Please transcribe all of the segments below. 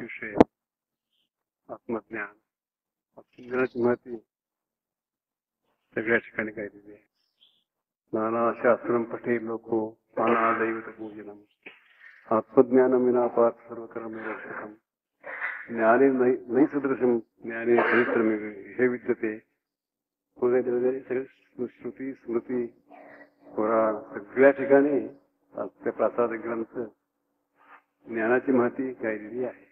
विषय आत्मज्ञान. आत्मज्ञानाची माहिती सगळ्या ठिकाणी काय दिली आहे. नाना शास्त्रम पठे लोको नाना दैवत पूजनम आत्मज्ञानम विना पार्थ सर्वकर्म निरर्थकम ज्ञाने नाही सदृशम ज्ञाने पवित्रम हे विद्यते वगैरे सगळे श्रुती स्मृती पुराण सगळ्या ठिकाणी त्या प्रासादिक ग्रंथ ज्ञानाची माहिती काय दिली आहे.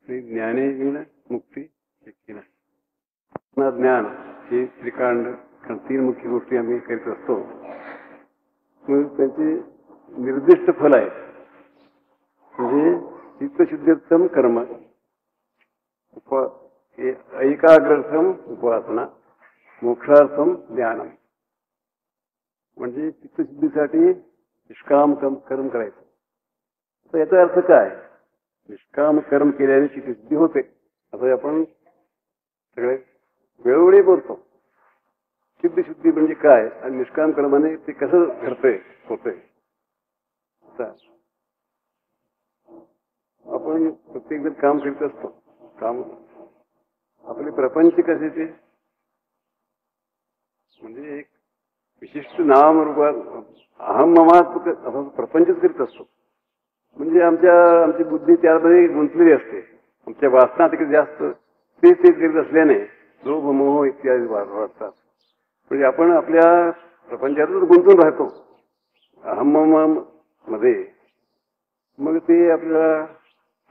ज्ञाने विना मुक्ती शक्य नाही. ज्ञान हे त्रिकांड 3 मुख्य गोष्टी आम्ही करीत असतो. मग त्यांचे निर्दिष्ट फल आहे. म्हणजे चित्तशुद्धीर्थम कर्म, एकाग्रर्थम उपासना, मोक्षार्थम ज्ञानम. म्हणजे चित्तशुद्धीसाठी निष्काम कर्म करायचं. तर याचा अर्थ काय? निष्काम कर्म केल्याने चित्तशुद्धी होते असं आपण सगळे वेळोवेळी बोलतो. चित्तशुद्धी म्हणजे काय आणि निष्काम कर्माने ते कसं घडतंय होतंय. आपण प्रत्येक जण काम करीत असतो. काम आपले प्रपंच कसे ते म्हणजे एक विशिष्ट नाम रूपात अहम ममात आपण प्रपंचच करीत असतो. म्हणजे आमची बुद्धी त्यामध्ये गुंतलेली असते. आमच्या वासना तिकडे जास्त तेच करीत असल्याने लोभ मोह इत्यादी वाढतात. म्हणजे आपण आपल्या प्रपंचातच गुंतून राहतो अहम मध्ये. मग ते आपल्याला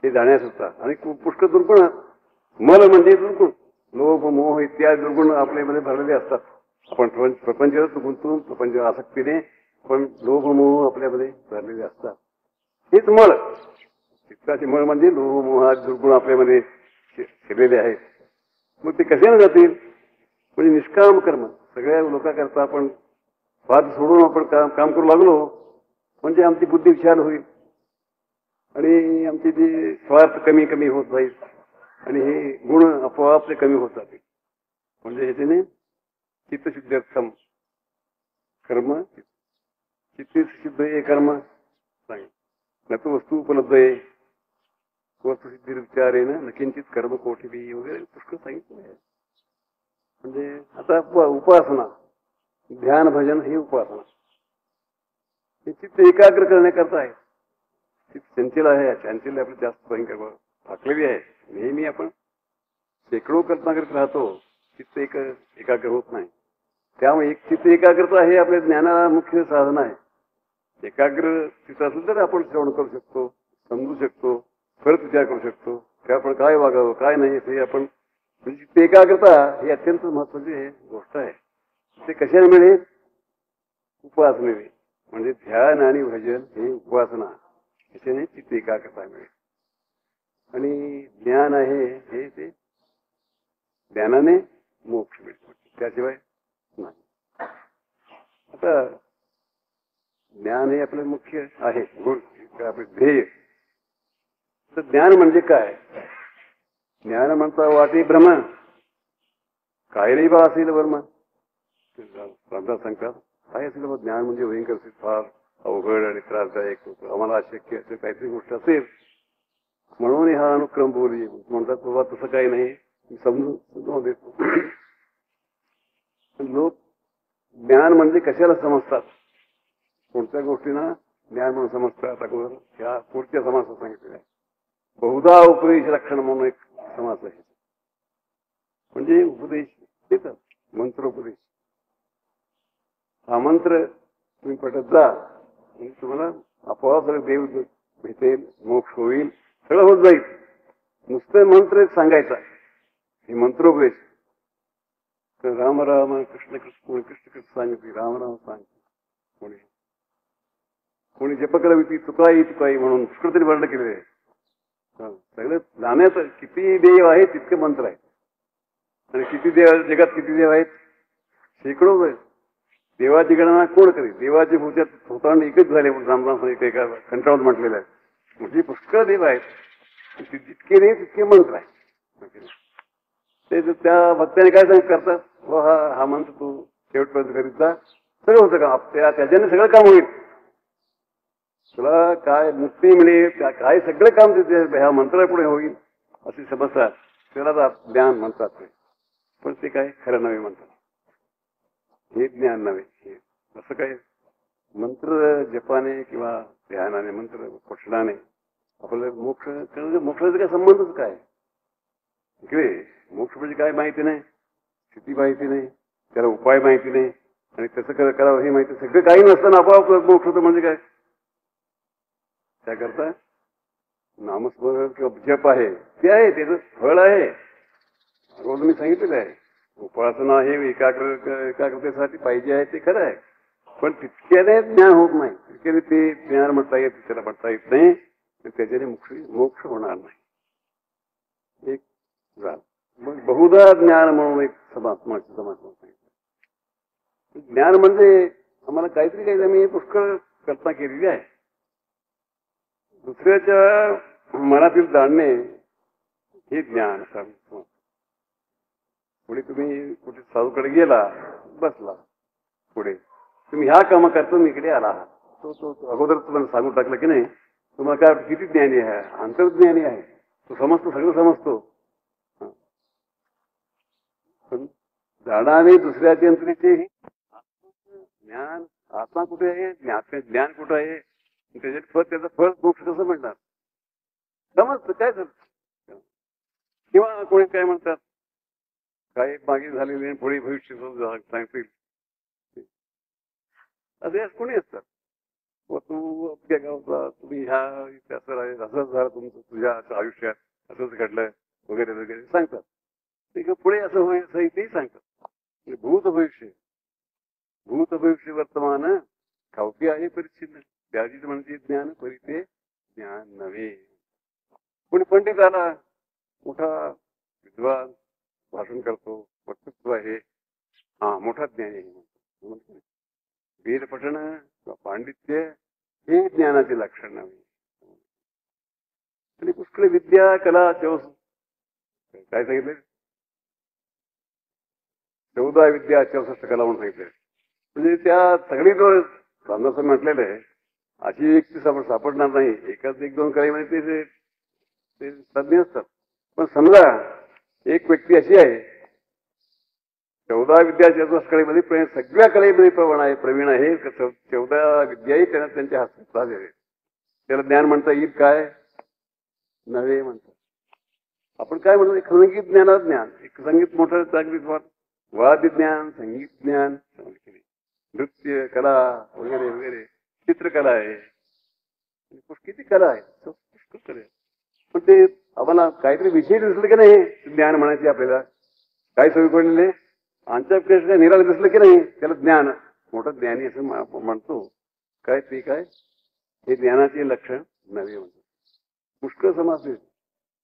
ते जाण्यास होतात. आणि पुष्कळ दुर्गुण मल म्हणजे दुर्गुण, लोभ मोह इत्यादी दुर्गुण आपल्यामध्ये भरलेले असतात. आपण प्रपंचात गुंतून प्रपंच आसक्तीने पण लोभ मोह आपल्यामध्ये भरलेले असतात. हेच मळ. चित्ताचे मळ म्हणजे लोभ मोह दुर्गुण आपल्यामध्ये शिरलेले आहेत. मग ते कशाने जातील? म्हणजे निष्काम कर्म. सगळ्या लोकांकरता आपण स्वार्थ सोडून आपण काम करू लागलो म्हणजे आमची बुद्धी विशाल होईल आणि आमची जी स्वार्थ कमी कमी होत जाईल आणि हे गुण आपोआप कमी होत जातील. म्हणजे ह्याच्याने चित्तशुद्धीर्थम कर्म, चित्तशुद्ध हे कर्म सांगितलं. न तो वस्तू उपलब्ध आहे वस्तुसिद्धी विचारेन न किंचित कर्म कोठिबी वगैरे पुष्कळ सांगितलं आहे. म्हणजे आता उपासना, ध्यान भजन ही उपासना. हे चित्त एकाग्र करण्याकरता आहे. चित्त चंचल आहे. चंचल आपलं जास्त भयंकर थाकलेली आहे. नेहमी आपण शेकडो कल्पना करीत राहतो. चित्त एकाग्र होत नाही. त्यामुळे एक चित्त एकाग्रता हे आपल्या ज्ञानाला मुख्य साधन आहे. एकाग्र चित्त असेल तर आपण श्रवण करू शकतो, समजू शकतो, परत विचार करू शकतो की आपण काय वागावं काय नाही हे आपण. म्हणजे एकाग्रता ही अत्यंत महत्वाची गोष्ट आहे. ते कशाने मिळेल? उपासनेने. म्हणजे ध्यान आणि भजन हे उपासना याच्याने चित्त एकाग्रता मिळेल. आणि ज्ञान आहे हे ते ज्ञानाने मोक्ष मिळतो, त्याशिवाय नाही. आता ज्ञान हे आपलं मुख्य आहे गुण, आपले ध्येय. तर ज्ञान म्हणजे काय? ज्ञान म्हणता वाटे भ्रम काय नाही बा असेल वर्म. रामदास सांगतात काय असेल बा ज्ञान म्हणजे भयंकर फार अवघड आणि त्रासदायक होतं. आम्हाला अशक्य असेल काहीतरी गोष्ट असेल म्हणून हा अनुक्रम बोली म्हणतात. बाबा तसं काही नाही, समजून देतो. लोक ज्ञान म्हणजे कशाला समजतात? कोणत्या गोष्टींना ज्ञान म्हणून समजतात? अगोदर ह्या पुढच्या समासात सांगितलेलं आहे. बहुधा उपदेश लक्षण म्हणून एक समास आहे. म्हणजे उपदेश देतात, मंत्रोपदेश. हा मंत्र तुम्ही पठत जा म्हणजे तुम्हाला आपोआप सगळं देव भेटेल, मोक्ष होईल, सगळं होत जाईल. नुसतं मंत्र सांगायचा हे मंत्रोपदेश. तर राम राम कृष्ण कृष्ण कृष्ण कृष्ण सांगितले, राम राम सांगितले. कोणी जपकरविती तुकाई तुकाई म्हणून पुष्कळ तरी वर्णन केलेले आहे. सगळं जाण्यात किती देव आहे तितके मंत्र आहेत. आणि किती देव जगात किती देव आहेत? शेकडो आहेत. देवाची गणना कोण करेल? देवाची भूत्यात होताना एकच झाले म्हणून रामराम एका कंटाळून म्हटलेलं आहे. म्हणजे पुष्कळ देव आहेत. जितके नाही तितके मंत्र आहेत. ते त्या भक्ताने काय करतात? हा मंत्र तू शेवटपर्यंत करीत जा, सगळं होतं का त्याच्याने सगळं काम होईल. तुला काय मुक्ती मिळेल, काय सगळं काम तिथे ह्या मंत्रापुढे होईल अशी समजतात, त्याला ज्ञान म्हणतात ते. पण ते काय खरं नव्हे म्हणतात, हे ज्ञान नव्हे. हे असं काय मंत्र जपाने किंवा ध्यानाने, मंत्र पठणाने आपल्याला मोक्ष, मोक्षाचा काय संबंधच काय? इकडे मोक्ष म्हणजे काय माहिती नाही, स्थिती माहिती नाही, त्याला उपाय माहिती नाही, आणि कसं करावं हे माहिती, सगळं काही नसताना आपोआप मोक्ष होतं म्हणजे काय? त्याकरता नामस्मरण किंवा जप आहे ते आहे, त्याचं फळ आहे. रोज मी सांगितलेलं आहे, उपासना हे एकाग्रतेसाठी पाहिजे आहे, ते खरं आहे. पण तितक्याने ज्ञान होत नाही, तितक्याने ते ज्ञान म्हणता येत, त्याला म्हणता येत नाही, त्याच्याने मोक्ष होणार नाही. एक झालं. मग बहुधा ज्ञान म्हणून एक समाज सांगितलं. ज्ञान म्हणजे आम्हाला काहीतरी काही आम्ही पुष्कळ कल्पना केलेली आहे. दुसऱ्याच्या मनातील जाणणे हे ज्ञान. पुढे तुम्ही कुठे साधूकडे गेला, बसला, पुढे तुम्ही ह्या काम करतो, मी इकडे आला, तो अगोदर तुम्हाला सांगून टाकलं की नाही, तुम्हाला काय किती ज्ञानी आहे, अंतर्ज्ञानी आहे, तो समजतो, सगळं समजतो. पण जाणारे दुसऱ्याचे अंतरीचे ज्ञान, आत्मा कुठे आहे, ज्ञान कुठं आहे, त्याचं फळ मोक्ष कसं म्हणणार? समजतं काय झालं? किंवा कोणी काय म्हणतात, काही मागे झालेले पुढे भविष्य सांगतील असे कोणी असतात. व तू अख्या गावचा, तुम्ही ह्या असं असंच झालं तुमचं, तुझ्या आयुष्यात असंच घडलं वगैरे वगैरे सांगतात. ते पुढे असं होईल असं तेही सांगतात. भूत भविष्य वर्तमान खावती आहे परिच्छिन्न, त्याची म्हणजे ज्ञान परिते ज्ञान नव्हे. कोणी पंडित आला, मोठा विद्वान, भाषण करतो, वक्तृत्व आहे, हा मोठा ज्ञानी आहे. वेद पठण किंवा पांडित्य हे ज्ञानाचे लक्षण नव्हे. आणि पुष्कळ विद्या, कला, काय सांगितले, 14 विद्या 64 कला म्हणून सांगितले. म्हणजे त्या सगळी जो रामदास म्हटलेलं आहे, अशी व्यक्ती सापडणार नाही. एकाच एक दोन कलेमध्ये ते तज्ञ असतात. पण समजा एक व्यक्ती अशी आहे, 14 विद्या 64 कलेमध्ये सगळ्या कलेमध्ये प्रवीण आहे. 14 विद्याही त्यांना त्यांच्या हातात झालेले, त्याला ज्ञान म्हणता येईल काय? नव्हे म्हणतात. आपण काय म्हणतो, एक संगीत ज्ञानात ज्ञान, एक संगीत मोठं चांगली वाद्य ज्ञान, संगीत ज्ञान, नृत्य कला वगैरे वगैरे, चित्रकला आहे, किती कला आहे, पुष्कळ कला आहे. पण ते आम्हाला काहीतरी विषय दिसलं की नाही, ज्ञान म्हणायचे आपल्याला. काय सवय पडलेले, आमच्या निराळ दिसलं की नाही, त्याला ज्ञान, मोठं ज्ञानी असं म्हणतो. काय ते काय, हे ज्ञानाचे लक्षण नव्हे म्हणतो. पुष्कळ समाज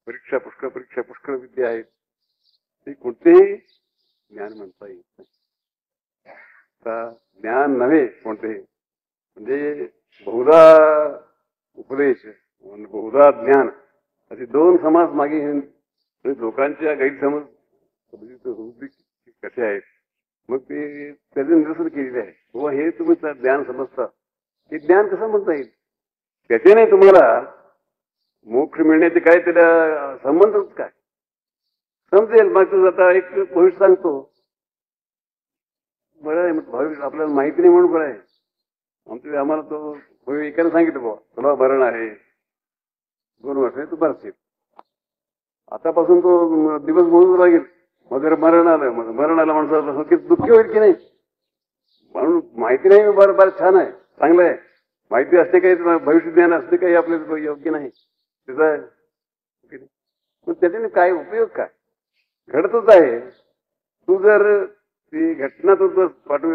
परीक्षा पुष्कळ विद्या आहेत, ते कोणतेही ज्ञान म्हणता येत नाही. ज्ञान नव्हे कोणतेही, म्हणजे बहुधा उपदेश, बहुधा ज्ञान, असे दोन समाज मागे लोकांच्या गैरसमज कसे आहेत. मग ते त्याचे निरसन केलेले आहे. व हे तुम्ही ज्ञान समजता, हे ज्ञान कसं म्हणता येईल? त्याच्याने तुम्हाला मोक्ष मिळण्याचे काय, त्याला संबंधच काय समजेल. मग आता एक भविष्य सांगतो, बरं आहे, भविष्य आपल्याला माहिती नाही म्हणून बरं आहे. आम्हाला तो भविष्य एकाने सांगितलं, बाबा तुला मरण आहे, 2 वर्ष तू भरशील. आतापासून तो दिवस मोजून लागेल. मग मरण आलं माणसाला किती दुःखी होईल की नाही. म्हणून माहिती नाही, बरं छान आहे, चांगलं आहे. माहिती असते काही, भविष्य ज्ञान असते काही आपल्याला योग्य नाही त्याचा. पण त्याच्याने काय उपयोग, काय घडतच आहे. तू जर ती घटना तू जर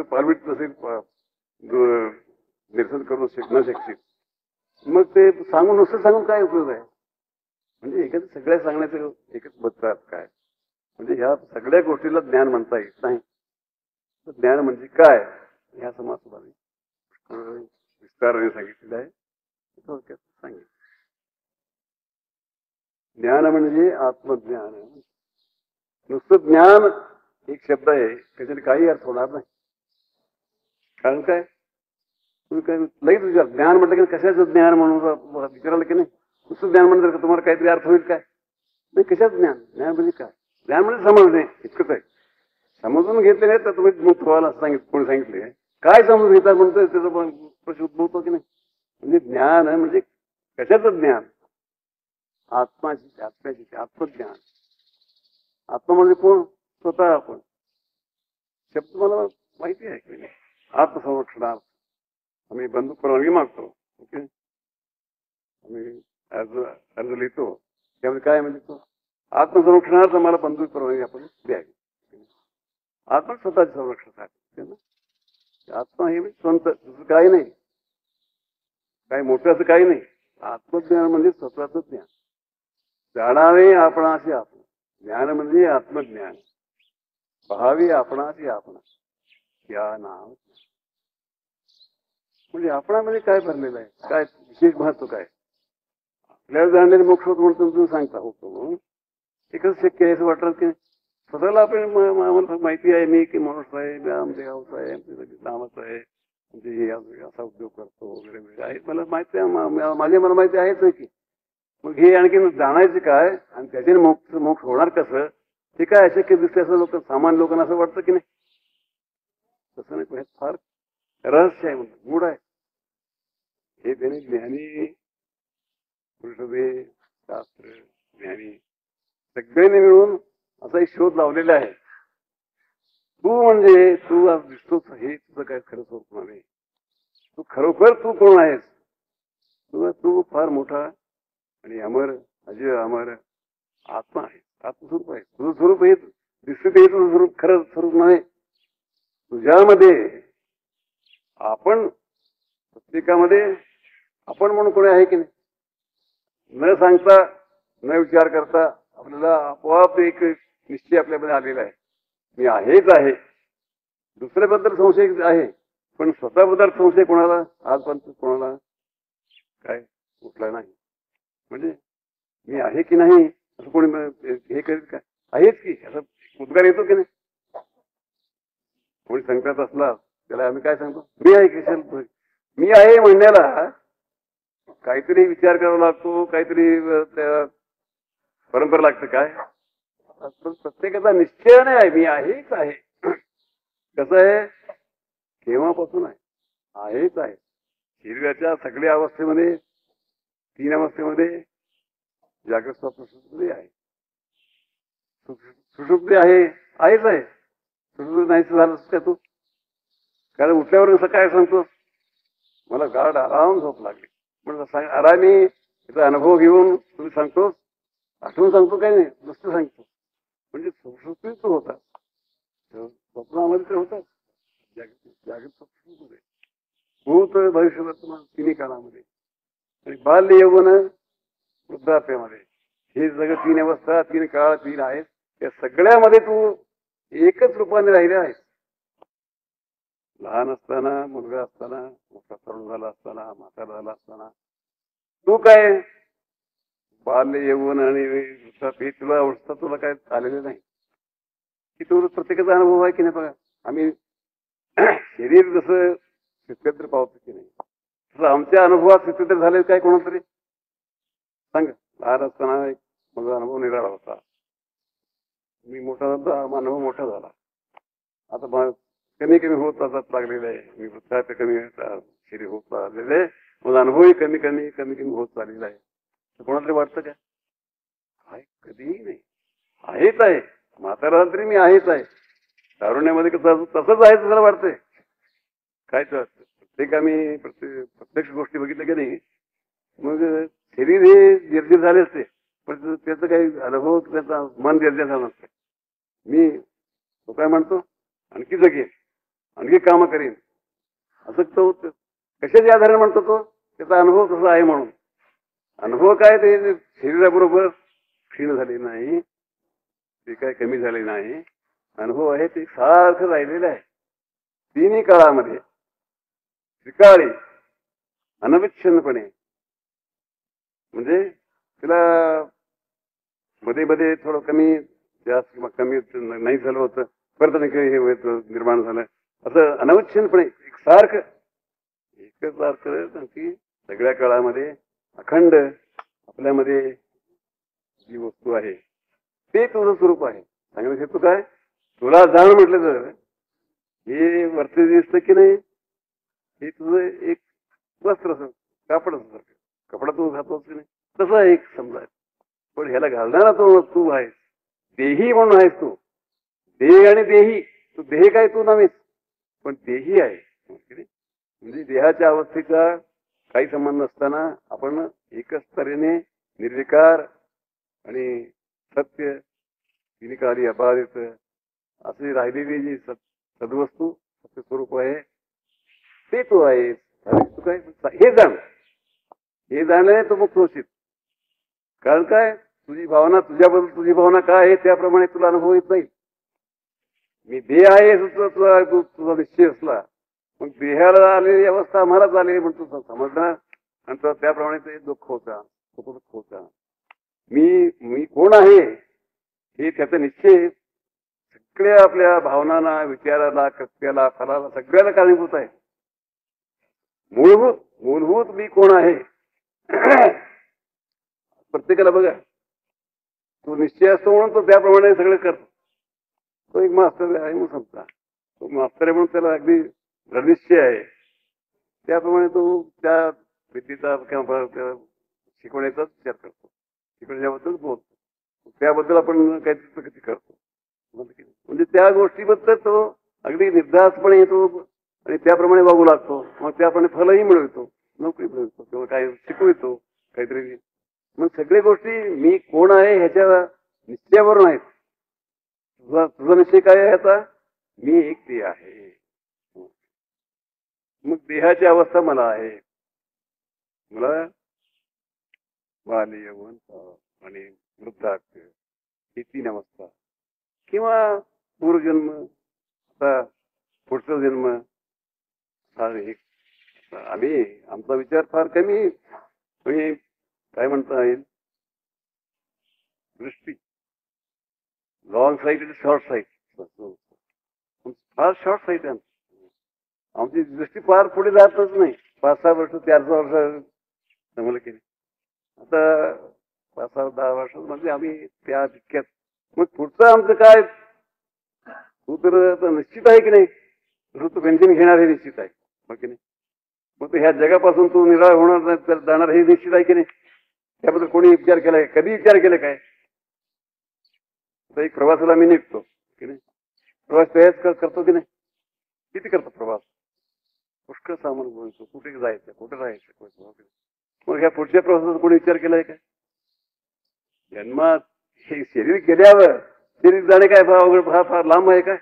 पालवीत नसेल, निरसन करू न शकशील, मग ते नुसतं सांगून काय उपयोग आहे? म्हणजे एकच सगळ्या सांगण्याचं एकच बदलात काय, म्हणजे ह्या सगळ्या गोष्टीला ज्ञान म्हणता येत नाही. ज्ञान म्हणजे काय, ह्या समाजाने विस्ताराने सांगितलेलं आहे, थोडक्यात सांगितलं. ज्ञान म्हणजे आत्मज्ञान. नुसतं ज्ञान एक शब्द आहे, त्याच्याने काही अर्थ होणार नाही. कारण काय, तुम्ही काय लगेच विचार ज्ञान म्हटलं की कशाचं ज्ञान म्हणून विचारायला की नाही. नुसतं ज्ञान म्हणलं का तुम्हाला काहीतरी अर्थ होईल काय. नाही, कशाच ज्ञान. ज्ञान म्हणजे काय. ज्ञान म्हणजे समजणे इतकंच आहे. समजून घेतले नाही तर तुम्ही मुक्त व्हायला सांगितलं. कोणी सांगितले काय समजून घेतात म्हणतोय त्याचा प्रश्न उद्भवतो की नाही. म्हणजे ज्ञान म्हणजे कशाचं ज्ञान. आत्म्याची आत्मज्ञान. आत्मा म्हणजे कोण. स्वतः आपण. शब्द मला माहिती आहे की नाही. आत्मसंरक्षणार्थ आम्ही बंधू परवानगी मागतो. ओके. आम्ही अर्ज लिहितो त्यामध्ये काय म्हणजे तो आत्मसंरक्षणार्थ मला बंधू परवानगी आपण द्यावी. आत्मा स्वतःच्या संरक्षणासाठी. आत्मा हे स्वतः दुसरं काही नाही. काही मोठं असं काही नाही. आत्मज्ञान म्हणजे स्वतःच ज्ञान. जाणावे आपणाशी आपण. ज्ञान म्हणजे आत्मज्ञान. पहावी आपणाशी आपण. या नाव म्हणजे आपणामध्ये काय भरलेलं आहे. काय विशेष महत्व काय. आपल्याला जाणलेले मोक्ष होत म्हणून तुम्ही सांगता होतो. ते कसं शक्य आहे असं वाटलं की स्वतःला आपण आम्हाला माहिती आहे मी की माणूस आहे आमच्या गावचा आहे नामाचा आहे म्हणजे असा उद्योग करतो वगैरे वगैरे आहे. मला माहिती आहे मला माहिती आहेच की. मग हे आणखी जाणायचं काय आणि त्याच्याने मोक्ष होणार कसं हे काय अशक्य दिसते असं लोक सामान्य लोकांना असं वाटतं की नाही. तसं नाही. फार रहस्य आहे म्हणतात मूड आहे. हे त्याने ज्ञानी पुरुषोदे शास्त्र ज्ञानी सगळ्यांनी मिळून असा एक शोध लावलेला आहे. तू म्हणजे तू आज दिसतोच हे तुझं काय खरं स्वरूप नाही. तू खरोखर तू कोण आहेस. तू फार मोठा आणि अमर अजय अमर आत्मा आहे. आत्मस्वरूप आहे. तुझं स्वरूप हे दिसत हे तुझं स्वरूप खरं स्वरूप नाही. तुझ्यामध्ये आपण प्रत्येकामध्ये आपण म्हणून कोणी आहे की नाही. न सांगता न विचार करता आपल्याला आपोआप एक निश्चय आपल्यामध्ये आलेला आहे. मी आहेच आहे. दुसऱ्याबद्दल संशय आहे पण स्वतःबद्दल संशय कोणाला आजपर्यंत कोणाला काय उठला नाही. म्हणजे मी आहे की नाही असं कोणी हे करेल काय. आहेच की असं उद्गार येतो की नाही. कोणी संकटात असला त्याला आम्ही काय सांगतो मी आहे की. मी आहे म्हणण्याला काहीतरी विचार करावा लागतो. काहीतरी परंपरा लागतं काय. प्रत्येकाचा निश्चय नाही आहे. मी आहेच आहे. कसं आहे केव्हापासून आहे. आहेच आहे. शरीराच्या सगळ्या अवस्थेमध्ये 3 अवस्थेमध्ये जागृत स्वप्न सुषुप्ती आहे. सुषुप्ती आहे आहेच आहे. सुषुप्ती नाहीच झालंच का तू. कारण उठल्यावर असं काय सांगतो मला गाढ आराम झोप लागली म्हणजे आरामी त्याचा अनुभव घेऊन तुम्ही सांगतोस. आठवून सांगतो काय नाही नुसतं सांगतो. म्हणजे सुषुप्तीच तू होता. स्वप्नामध्ये तर होतात. जागृत स्वप्न भूत भविष्य वर्तमान 3 काळामध्ये आणि बाल्य यौवन वृद्धाप्यामध्ये हे सगळं 3 अवस्था 3 काळ 3 आहेत. त्या सगळ्यामध्ये तू एकच रूपाने राहिले आहेस. लहान असताना मुलगा असताना मोठा तरुण झाला असताना म्हातारा झाला असताना तू काय बाल्य यौवन आणि वृद्धाप्य तुला अवस्था तुला काय आलेलं नाही की तो प्रत्येकाचा अनुभव आहे की नाही. बघा आम्ही शरीर जसं स्थित्यंतर पावतो की नाही तसं आमच्या अनुभवात स्थित्यंतर झाले काय कोणाला तरी सांग. लहान असताना एक माझा अनुभव निराळा होता. मी मोठा झाला अनुभव मोठा झाला. आता कमी कमी होत जात लागलेलं आहे. मी वृद्धाप्य कमी शरीर होत चाललेलं आहे. माझा अनुभवही कमी कमी कमी कमी होत चाललेला आहे. कोणाला तरी वाटतं का काय कधीही नाही. आहेच आहे. म्हातारा तरी मी आहेच आहे. तारुण्यामध्ये कसं तसंच आहे तसं वाटतंय काय तर प्रत्येक आम्ही प्रत्यक्ष गोष्टी बघितल्या की नाही मग शरीर हे निर्जीव झाले असते पण त्याचं काही अनुभव त्याचा मन निर्जीव झालं नसतं. मी तो काय म्हणतो आणखी जगेन आणखी कामं करेन असं तो कशाच्या आधारे म्हणतो तो त्याचा अनुभव तसा आहे म्हणून. अनुभव काय ते शरीराबरोबर क्षीण झाले नाही ते काय कमी झाले नाही. अनुभव आहे ते सारखं राहिलेलं आहे 3 काळामध्ये त्रिकाळी अनविच्छिन्नपणे. म्हणजे तिला मध्ये मध्ये थोडं कमी जास्त किंवा कमी नाही झालं होतं परत हे निर्माण झालं असं अनविच्छिन्नपणे एक सारखं एकच अर्थ की सगळ्या काळामध्ये अखंड आपल्यामध्ये जी वस्तू आहे ते तुझं स्वरूप आहे. सांगण्याचा हेतू काय, तुला जाण म्हटलं तर हे वरती दिसतं की नाही, हे तुझं एक वस्त्र असं कापड असं कपडा तू घातोस की नाही तसं एक समजा. पण ह्याला घालणारा तो तू आहेस, देही म्हणून आहेस तू. देह आणि देही, तू देह काय तू नव्हेस पण देही आहे. म्हणजे देहाच्या अवस्थेचा काही संबंध नसताना आपण एकच तऱ्हेने निर्विकार आणि सत्य तिनिकाली अबाधित असे राहिलेली जी सद्वस्तू सत्य स्वरूप आहे ते तू आहेस. तू काय हे जाण, हे जाणल्याने तू मुक्त होशील. कारण काय, तुझी भावना तुझ्याबद्दल तुझी भावना काय आहे त्याप्रमाणे तुला अनुभव येत नाही. मी देह आहे तुला तुझा निश्चय असला मग देहाला आलेली अवस्था आम्हालाच आलेली म्हणून तू समजणार आणि त्याप्रमाणे ते दुःख होता, दुःख होता. मी कोण आहे हे त्याचा निश्चय सगळ्या आपल्या भावनांना, विचाराला, कृत्याला, फलाला सगळ्याला कारणीभूत आहे. मूलभूत मी कोण आहे प्रत्येकाला बघा, तो निश्चय असतो म्हणून तो त्याप्रमाणे सगळं करतो. तो एक मास्तर आहे म्हणून समजा, तो मास्तर आहे म्हणून त्याला अगदी दृढनिश्चय आहे. त्याप्रमाणे तो त्या विद्येचा किंवा शिकवण्याचाच विचार करतो, शिकवण्याबद्दल बोलतो, त्याबद्दल आपण काहीतरी प्रगती करतो. म्हणजे त्या गोष्टीबद्दल तो अगदी निर्धास्तपणे येतो आणि त्याप्रमाणे वागू लागतो. मग त्याप्रमाणे फलही मिळवतो, नोकरी मिळवतो किंवा काही शिकवितो काहीतरी. मग सगळ्या गोष्टी मी कोण आहे ह्याच्या निश्चयावरून आहेत. तुझा निश्चय काय आहे आता, मी एक देह आहे. मग देहाची अवस्था मला आहे, मला बाल्य, यौवन आणि वृद्धाप्य ही 3 अवस्था किंवा पूर्वजन्म, आता पुढचा जन्म. आम्ही आमचा विचार फार कमी म्हणजे काय म्हणता येईल, दृष्टी लॉंग साईट आणि शॉर्ट साईट, फार शॉर्ट साईट आहे आमची दृष्टी. फार पुढे जातच नाही. 5-6 वर्ष 4 वर्ष जमलं केली, आता 5-10 वर्ष म्हणजे आम्ही त्या तितक्यात. मग पुढचं आमचं काय, तू तर निश्चित आहे की नाही, तू पेन्शन घेणार हे निश्चित आहे हो की नाही. मग ह्या जगापासून तू निराळ होणार जाणार हे निश्चित आहे की नाही. त्याबद्दल कोणी विचार केलाय, कधी विचार केला काय. एक प्रवासाला मी निघतो की नाही, प्रवास तयार करतो की नाही, किती करतो प्रवास, पुष्कळ सामान बोलतो, कुठे जायचं कुठे राहायचं. मग ह्या पुढच्या प्रवासाचा कोणी विचार केलाय काय. जन्मात हे शरीर गेल्यावर शरीर जाणे काय फार लांब आहे काय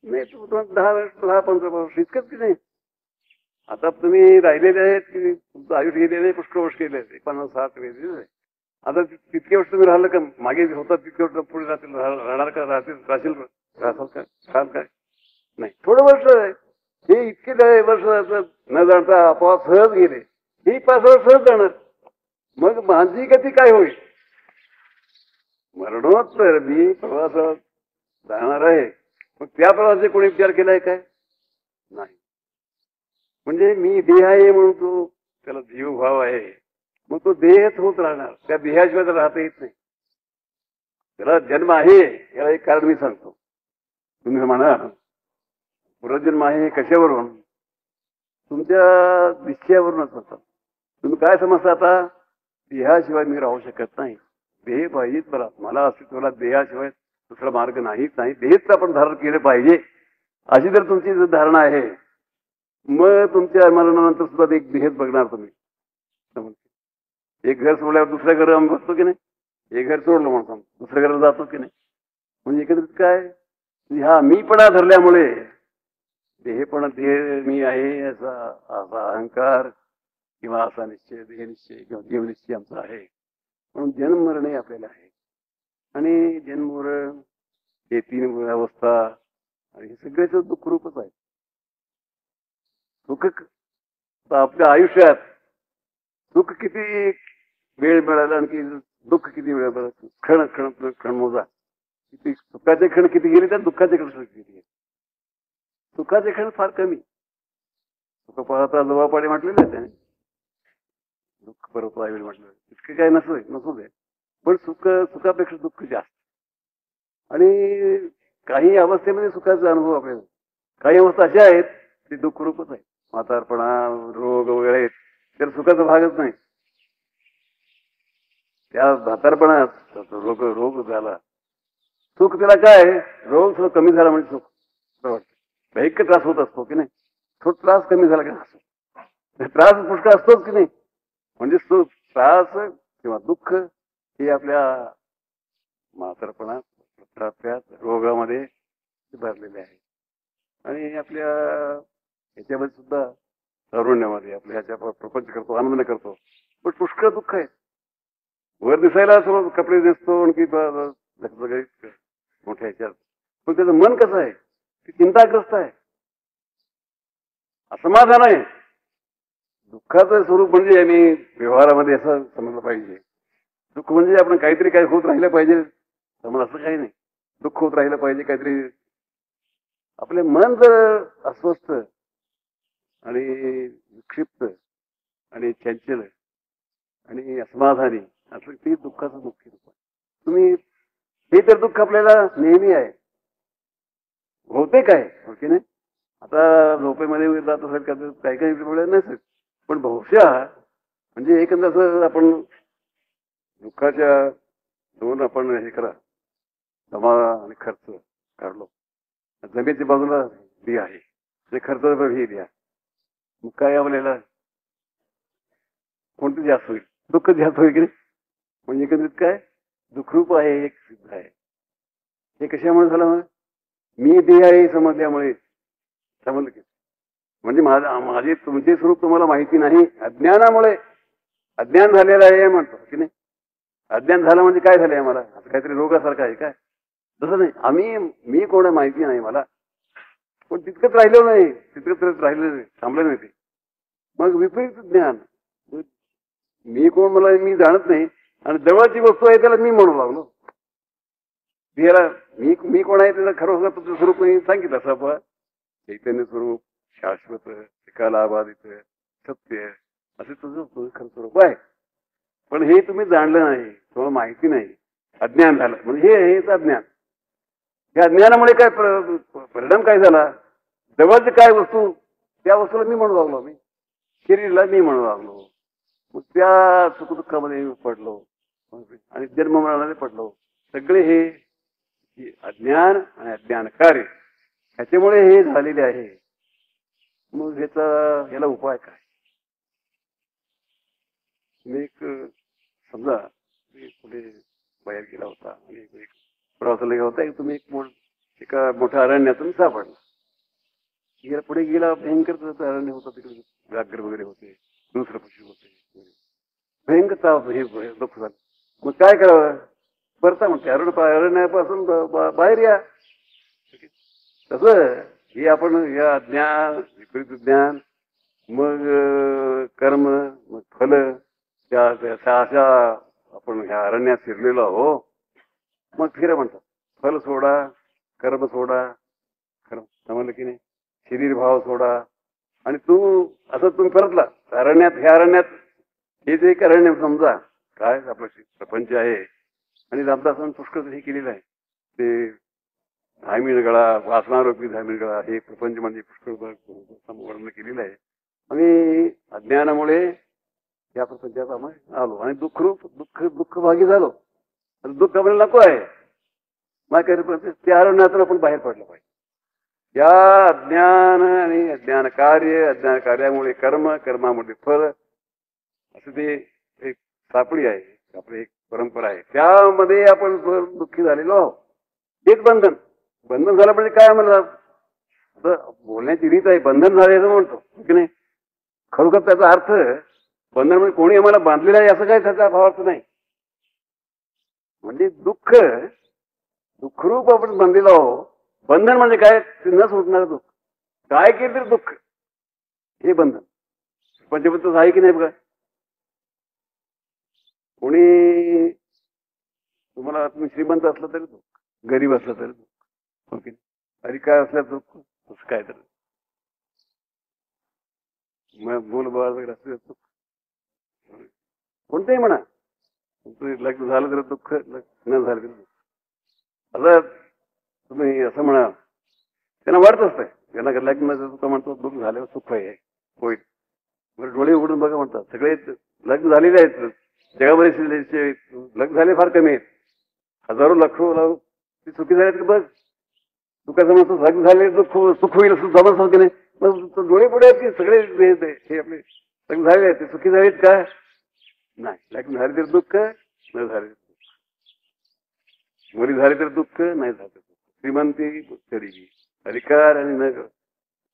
नाही. तू 10 वर्ष 10-15 वर्ष इतकंच की नाही. आता तुम्ही राहिलेले आहेत की तुमचं आयुष्य गेलेलं आहे, पुष्कळ वर्ष गेले आहे, 50-60 वेळ. आता तितके वर्ष तुम्ही राहिलं का, मागे होतात तितके वर्ष पुढे राहतील, राहणार का, राहसाल काय नाही. थोडं वर्ष आहे हे, इतके वर्ष न जाणता आपोआप सहज गेले, ही 5 वर्ष सहज जाणार. मग माझी गती काय होईल. मरणोत्तर मी प्रवासात जाणार आहे, मग त्या प्रवासाचे कोणी विचार केलाय काय नाही. म्हणजे मी देह आहे म्हणून तो त्याला जीवभाव आहे, मग तो देहच होत राहणार, त्या देहाशिवाय तर राहता येत नाही. त्याला जन्म आहे याला एक कारण मी सांगतो. तुम्ही म्हणा पुनर्जन्म आहे हे कशावरून, तुमच्या निश्चयावरूनच होतात. तुम्ही काय समजता, आता देहाशिवाय मी राहू शकत नाही, देह पाहिजेच मला, मला अस्तित्वाला देहाशिवाय दुसरा मार्ग नाहीच नाही, देहच आपण धारण केलं पाहिजे अशी जर तुमची धारणा आहे, मग तुमच्या मरणानंतर सुद्धा एक देहच बघणार तुम्ही. एक घर सोडल्यावर दुसऱ्या घर आम्ही बघतो की नाही, एक घर सोडलं म्हणून दुसऱ्या घरात जातो की नाही. म्हणजे एकत्रित काय, हा मीपणा धरल्यामुळे देहपणा, देह मी आहे असा अहंकार किंवा असा निश्चय, देह निश्चय किंवा जीव निश्चय आमचा आहे. म्हणून जन्म मरण आपल्याला आहे, आणि जन्म मरण हे 3 अवस्था आणि हे सगळ्याच दुःख रूपच आहे. सुख आपल्या आयुष्यात सुख किती वेळ मिळाला आणि दुःख किती वेळ मिळाला, क्षण क्षण क्षण मोजा. किती सुखाचे क्षण किती गेले, तर दुःखाचे क्षण किती गेले. सुखाचे क्षण फार कमी, सुख पाहता जबापाडी म्हटलेलं आहे त्याने, दुःख परत राहील म्हटलं. इतकं काय नसू दे, पण सुखापेक्षा दुःख जास्त. आणि काही अवस्थेमध्ये सुखाचा अनुभव आपल्याला, काही अवस्था अशा आहेत ते दुःखरूपच आहे. म्हातारपणा, रोग वगैरे आहेत, तर सुखाचा भागच नाही. त्या म्हातारपणात रोग झाला, सुख त्याला काय, रोग थोडं कमी झाला म्हणजे सुख वाटतं. भयंकर त्रास होत असतो की नाही, थोडा त्रास कमी झाला का त्रास पुष्कळ असतोच की नाही. म्हणजे सुख, त्रास किंवा दुःख हे आपल्या म्हातारपणात, वृद्धाप्यात, रोगामध्ये भरलेले आहे. आणि आपल्या ह्याच्यामध्ये सुद्धा तारुण्यामध्ये आपल्या ह्याच्या प्रपंच करतो, आनंद करतो, पण पुष्कळ दुःख आहे. वर दिसायला सर्व कपडे दिसतो आणखी मोठ्या ह्याच्यात, पण त्याचं मन कसं आहे, ती चिंताग्रस्त आहे, असमाधान आहे. दुःखाचं स्वरूप म्हणजे मी व्यवहारामध्ये असं समजलं पाहिजे. दुःख म्हणजे आपण काहीतरी काय होत राहिलं पाहिजे समज, असं काही नाही. दुःख होत राहिलं पाहिजे काहीतरी. आपले मन जर अस्वस्थ आणि विक्षिप्त आणि चंचल आणि असमाधानी असं, ते दुःखाचं मुख्य रूप आहे. तुम्ही हे तर दुःख आपल्याला नेहमी आहे, होते काय ओके नाही. आता झोपेमध्ये जात असेल का, काही काही वेळेला नसेल, पण बहुशा म्हणजे एकंदर असं आपण दुःखाच्या दोन आपण हे करा, जमा आणि खर्च काढलो, जमेची बाजूला बी आहे, ते खर्च हे द्या, मग काय आपल्याला कोणतं जास्त होईल, दुःख जास्त होईल की नाही. म्हणजे एकंदरीत काय दुःखरूप आहे एक सिद्ध आहे. हे कशामुळे झालं, मग मी देह आहे समजल्यामुळे समजलं की, म्हणजे माझे तुमचे स्वरूप तुम्हाला माहिती नाही, अज्ञानामुळे अज्ञान झालेलं आहे म्हणतो की नाही. अज्ञान झालं म्हणजे काय झालंय, मला असं काहीतरी रोगासारखं आहे काय, तसं नाही. मी कोण माहिती नाही मला, पण तितकंच राहिलं नाही, तितकंच राहिलं नाही, थांबलं नाही ते. मग विपरीत ज्ञान, मी कोण मला मी जाणत नाही, आणि जवळची वस्तू आहे त्याला मी म्हणू लागलो. त्याला मी कोण आहे त्याचं खरं तुझं स्वरूप नाही सांगितलं असं आपण, चैतन्य स्वरूप, शाश्वत, कालाबाधित, सत्य, असे तुझं खरं स्वरूप आहे. पण हे तुम्ही जाणलं नाही, तुम्हाला माहिती नाही, अज्ञान झालं. म्हणजे हेच अज्ञान. या अज्ञानामुळे काय परिणाम काय झाला, जवळच काय वस्तू त्या वस्तूला मी म्हणू लागलो, मी शरीराला मी म्हणू लागलो. मग त्या सुखदुःखामध्ये पडलो आणि जन्म मरणामध्ये पडलो. सगळे हे अज्ञान आणि अज्ञान कार्य ह्याच्यामुळे हे झालेले आहे. मग याला उपाय काय. मी एक समजा मी कुठे बाहेर गेला होता आणि एक प्रवासाला गेला होता, तुम्ही एका मोठ्या अरण्यातून सापडला. गेला पुढे गेला, भयंकर अरण्य होता, तिकडे व्याघ्र वगैरे होते, दुसरे पक्षी होते, भयंकर ताप हे दुःख झालं. मग काय करावं, परता म्हणते अरण्यापासून बाहेर या. तसं हे आपण या ज्ञान, विपरीत ज्ञान, मग कर्म, मग फल, त्या अशा आपण ह्या अरण्यात फिरलेलो हो. मग फिरा म्हणतात, फल सोडा, कर्म सोडा, खरं समजलं की नाही, शरीर भाव सोडा, आणि तू असं तुम्ही परतला अरण्यात. ह्या अरण्यात हे जे एक अरण्य समजा काय आपलं प्रपंच आहे, आणि रामदासांनी पुष्कळ हे केलेलं आहे, ते धामीळ गळा, वासनारोपी धामीळ गळा, हे प्रपंच म्हणजे पुष्कळ वर्णन केलेलं आहे. आणि अज्ञानामुळे या प्रपंचात आम्ही आलो आणि दुःख भागी झालो. दुःख आपल्याला नको आहे, मग काय त्या अरण्यातून आपण बाहेर पडलं पाहिजे. या अज्ञान आणि अज्ञान कार्यामुळे कर्म, कर्मामुळे फल, असं ते एक सापडी आहे, आपली एक परंपरा आहे. त्यामध्ये आपण दुःखी झालेलो आहोत. हेच बंधन झालं म्हणजे काय म्हणलं, बोलण्याची रीत आहे, बंधन झाले असं म्हणतो की नाही. खरोखर त्याचा अर्थ बंधन म्हणजे कोणी आम्हाला बांधलेलं आहे असं काय त्याचा भावार्थ नाही. म्हणजे दुःखरूप आपण बांधलेलो आहोत. बंधन म्हणजे काय, न सुटणार दुःख, काय केलं तरी दुःख, हे बंधन. पंचभूत आहे की नाही बघा. कोणी तुम्हाला तुम्ही श्रीमंत असलं तरी दुःख, गरीब असलं तरी दुःख, ओके, आणि काय असलं दुःख, तसं काय तर मूल बाळ वगैरे असं दुःख कोणतंही म्हणा. लग्न झालं तर दुःख, लग्न न झालं तर दुःख. आता तुम्ही असं म्हणा, त्यांना वाटत असतंय, त्यांना लग्न सुद्धा म्हणतो दुःख झाल्यावर सुख आहे होईल. बरं डोळे उघडून बघा म्हणतात, सगळे लग्न झालेले आहेत जगामध्ये, लग्न झाले फार कमी आहेत. हजारो लाखो ते सुखी झालेत की बघ. तू कसं म्हणतो लग्न झाले दुःख सुख होईल समजतो की नाही. मग डोळे पुढे आहेत की सगळे हे आपले लग्न झालेले आहेत ते सुखी झालेत का? नाही. लग्न झाले तर दुःख, न झाले मुली झाले तर दुःख, नाही झाले तर दुःख. श्रीमंती गरिबी, अधिकार आणि न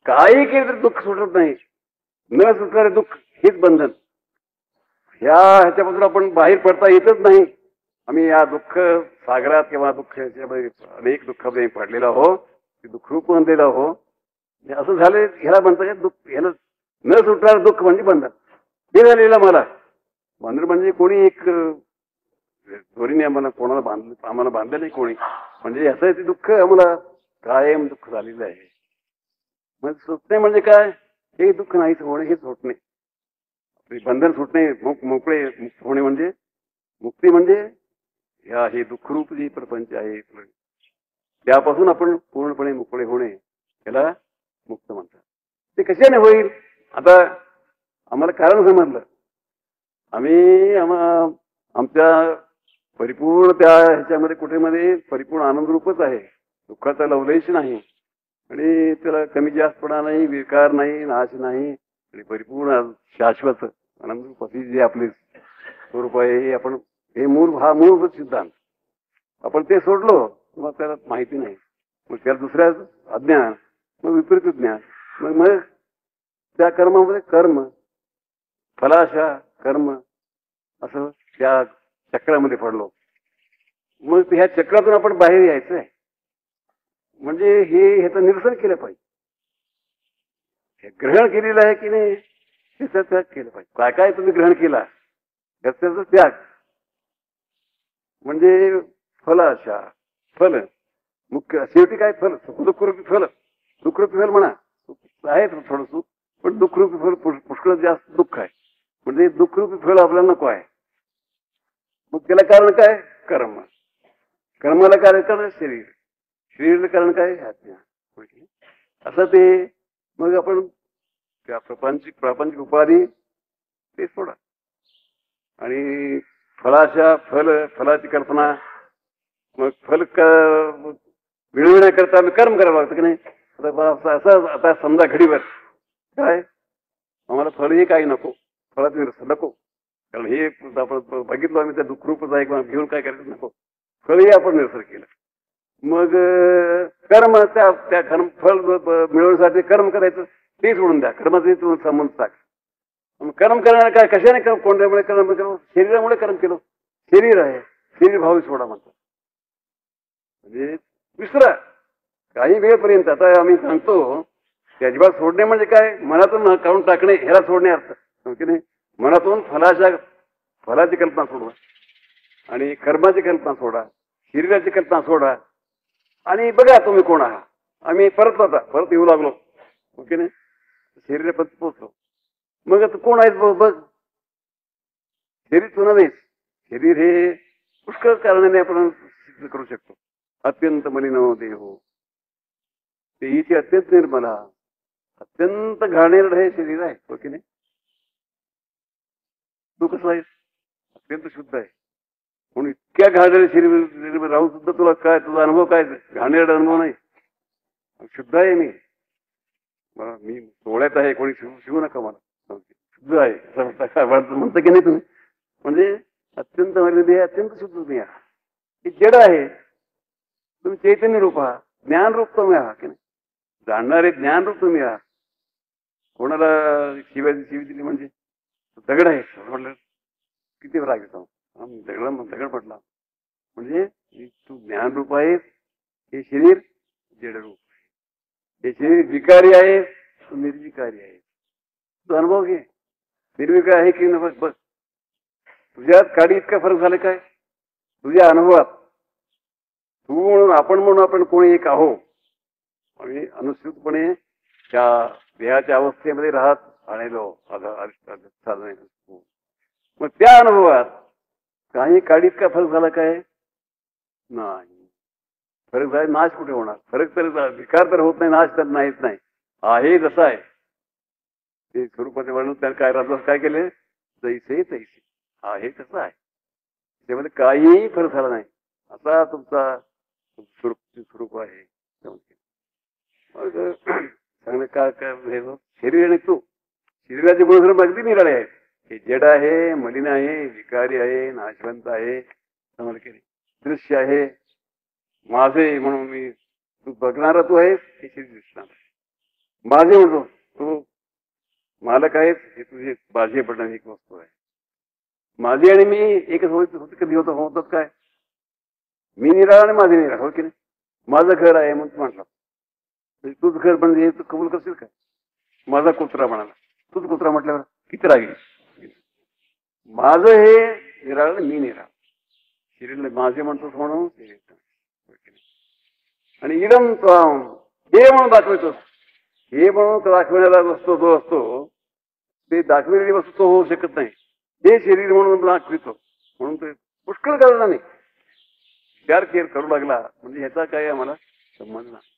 काही केलं तर दुःख सुटत नाही. न सुटणारे दुःख हेच बंधन. ह्याच्यापासून आपण बाहेर पडता येतच नाही. आम्ही या दुःख सागरात किंवा दुःख अनेक दुःखामध्ये पडलेला हो, दुःखरूप बनलेला हो. असं झालं, ह्याला म्हणतात दुःख. ह्याला न सुटणारं दुःख म्हणजे बंधन. हे झालेलं मला बंधन म्हणजे कोणी एक दोरीने आम्हाला बांधलं नाही कोणी. म्हणजे याचं ते दुःख आम्हाला कायम दुःख झालेलं आहे. मग सुटणे म्हणजे काय? हे दुःख नाहीच होणे, हे सुटणे. बंधन सुटणे, मोकळे मुक्त होणे म्हणजे मुक्ती. म्हणजे हे दुःखरूप जे प्रपंच आहे त्यापासून आपण पूर्णपणे मोकळे होणे, त्याला मुक्त म्हणतात. ते कशाने होईल? आता आम्हाला कारण समजलं. आम्ही आमच्या परिपूर्ण त्या ह्याच्यामध्ये कुठेमध्ये परिपूर्ण आनंद रूपच आहे. दुःखाचा लवलेश नाही आणि त्याला कमी जास्तपणा नाही, विकार नाही, नाश नाही आणि परिपूर्ण शाश्वत आनंद रूप अशी जे आपले स्वरूप आहे, हे आपण हे मूळ सिद्धांत आपण ते सोडलो मग त्याला माहिती नाही. मग त्याला दुसऱ्या अज्ञान, मग विपरीत ज्ञान, मग त्या कर्मामध्ये कर्म, फलाशा, कर्म असं त्या चक्रामध्ये पडलो. मग ह्या चक्रातून आपण बाहेर यायचंय म्हणजे ह्याचं निरसन केलं पाहिजे. हे ग्रहण केलेलं आहे की नाही त्याचा त्याग केलं पाहिजे. काय काय तुम्ही ग्रहण केला त्याचा त्याग म्हणजे फलाशा, फल मुख्य शेवटी काय फल, सुखरूपी फल. सुखरूपी फल म्हणा, आहे थोडं सुख, पण दुःखरूपी फल पुष्कळ जास्त दुःख आहे. म्हणजे दुःखरूपी फल आपल्याला नको आहे. मग त्याला कारण काय? कर्म. कर्माला कारण शरीर, शरीराला कारण काय? आज्ञा. असं ते मग आपण त्या प्रापंचिक उपाधी ते सोडा आणि फलाशा, फलाची कल्पना, मग फल मिळवण्याकरता आम्ही कर्म करावं लागतं की नाही. असं आता समजा घडीवर काय आम्हाला फलही काही नको, फळाचं नको, कारण हे आपण बघितलं आम्ही त्या दुःखरूपच आहे किंवा घेऊन काय करायचं नको, फळही आपण निरसन केलं. मग कर्म त्या कर्म फल मिळवण्यासाठी कर्म करायचं ते सोडून द्या. कर्माचे संबंध टाक. कर्म करणार काय? कशाने कर्म? कोणत्यामुळे कर्म केलं? शरीरामुळे कर्म केलं. शरीर आहे, शरीर भावी सोडा म्हणतात. म्हणजे विसरा काही वेळपर्यंत. आता आम्ही सांगतो की अजिबात सोडणे म्हणजे काय? मनातून काढून टाकणे, ह्याला सोडणे अर्थ की नाही. मनातून फलाची कल्पना सोडवा आणि कर्माची कल्पना सोडा, शरीराची कल्पना सोडा आणि बघा तुम्ही कोण आहात. आम्ही परत येऊ लागलो ओके नाही, शरीरापर्यंत पोहोचलो. मग आता कोण आहेत बघ. शरीर तू नव्हेच. शरीर हे पुष्कळ कारणाने आपण सिद्ध करू शकतो. अत्यंत मलिनो देहो तेही अत्यंत निर्मला, अत्यंत घाणेरड हे शरीर आहे ओके नाही. तू कसं आहेस? अत्यंत शुद्ध आहे. म्हणून इतक्या घाणेरड शरीर राहून सुद्धा तुला काय, तुझा अनुभव काय? घाणेरड अनुभव नाही, शुद्ध आहे मी. मी डोळ्यात आहे, कोणी शिवू नका मला, शुद्ध आहे असं म्हणतं की नाही तुम्ही. म्हणजे अत्यंत मर्यादे, अत्यंत शुद्ध तुम्ही आहात. हे जड आहे, तुम्ही चैतन्य रूप आहात, ज्ञान रूप तुम्ही आहात की नाही. जाणणारे ज्ञान रूप तुम्ही आहात. कोणाला शिवी दिली म्हणजे दगड आहे म्हटलं किती राग येतो. दगड म्हटला म्हणजे तू ज्ञान रूप आहेस. हे शरीर जड रूप आहे. हे शरीर विकारी आहे, तू निर्विकारी आहे. तू अनुभव घे, निर्विकार आहे की नाही. बस तुझ्यात काडी इतका फरक झाला काय तुझ्या अनुभवात. तू म्हणून आपण कोणी एक आहो आणि अनुसूतपणे त्या देहाच्या अवस्थेमध्ये राहत आलेलो साधन. मग त्या अनुभवात काही काळीत का फरक झाला काय? नाही. फरक झाला. नाश कुठे होणार? फरक तर विकार तर होत नाही, नाश तर नाहीच नाही. आहे जसा आहे ते स्वरूपाचे वर्णन त्याने काय राहतात काय केले? जैसे तैसे आहे तसं आहे. त्यामध्ये काहीही फरक झाला नाही. असा तुमचा स्वरूप आहे. मग चांगलं काय काय शरीर आणि तू शरीराचे गुणधर्म अगदी निराळे आहेत. हे जड आहे, मलिन आहे, विकारी आहे, नाशवंत आहे, दृश्य आहे. माझे म्हणून मी तू बघणारा तू आहेस, हे शरीर दिसणार. माझे म्हणतो तू मालक आहेस, हे तुझे बाजे पडणारी एक वस्तू आहे. माझे आणि मी एकच होत कधी होतात काय? मी निराळा आणि माझे निराळ, हो की नाही? माझं घर आहे म्हणून तू म्हटलं, तुझं घर म्हणजे तू कबूल करशील काय? माझा कुत्रा म्हणाला, तूच कुत्रा म्हटल्यावर किती राग येईल? माझं हे निराळ, मी निराळ. शरीर माझे म्हणतोस म्हणून आणि इडम त्वाम हे म्हणून दाखवतोस. हे म्हणून दाखवण्याला वस्तू जो असतो ते दाखविलेली वस्तू तो होऊ शकत नाही. हे शरीर म्हणून दाखवितो म्हणून ते पुष्कळ कळला नाही. विचार केअर करू लागला म्हणजे ह्याचा काय आम्हाला संबंध नाही.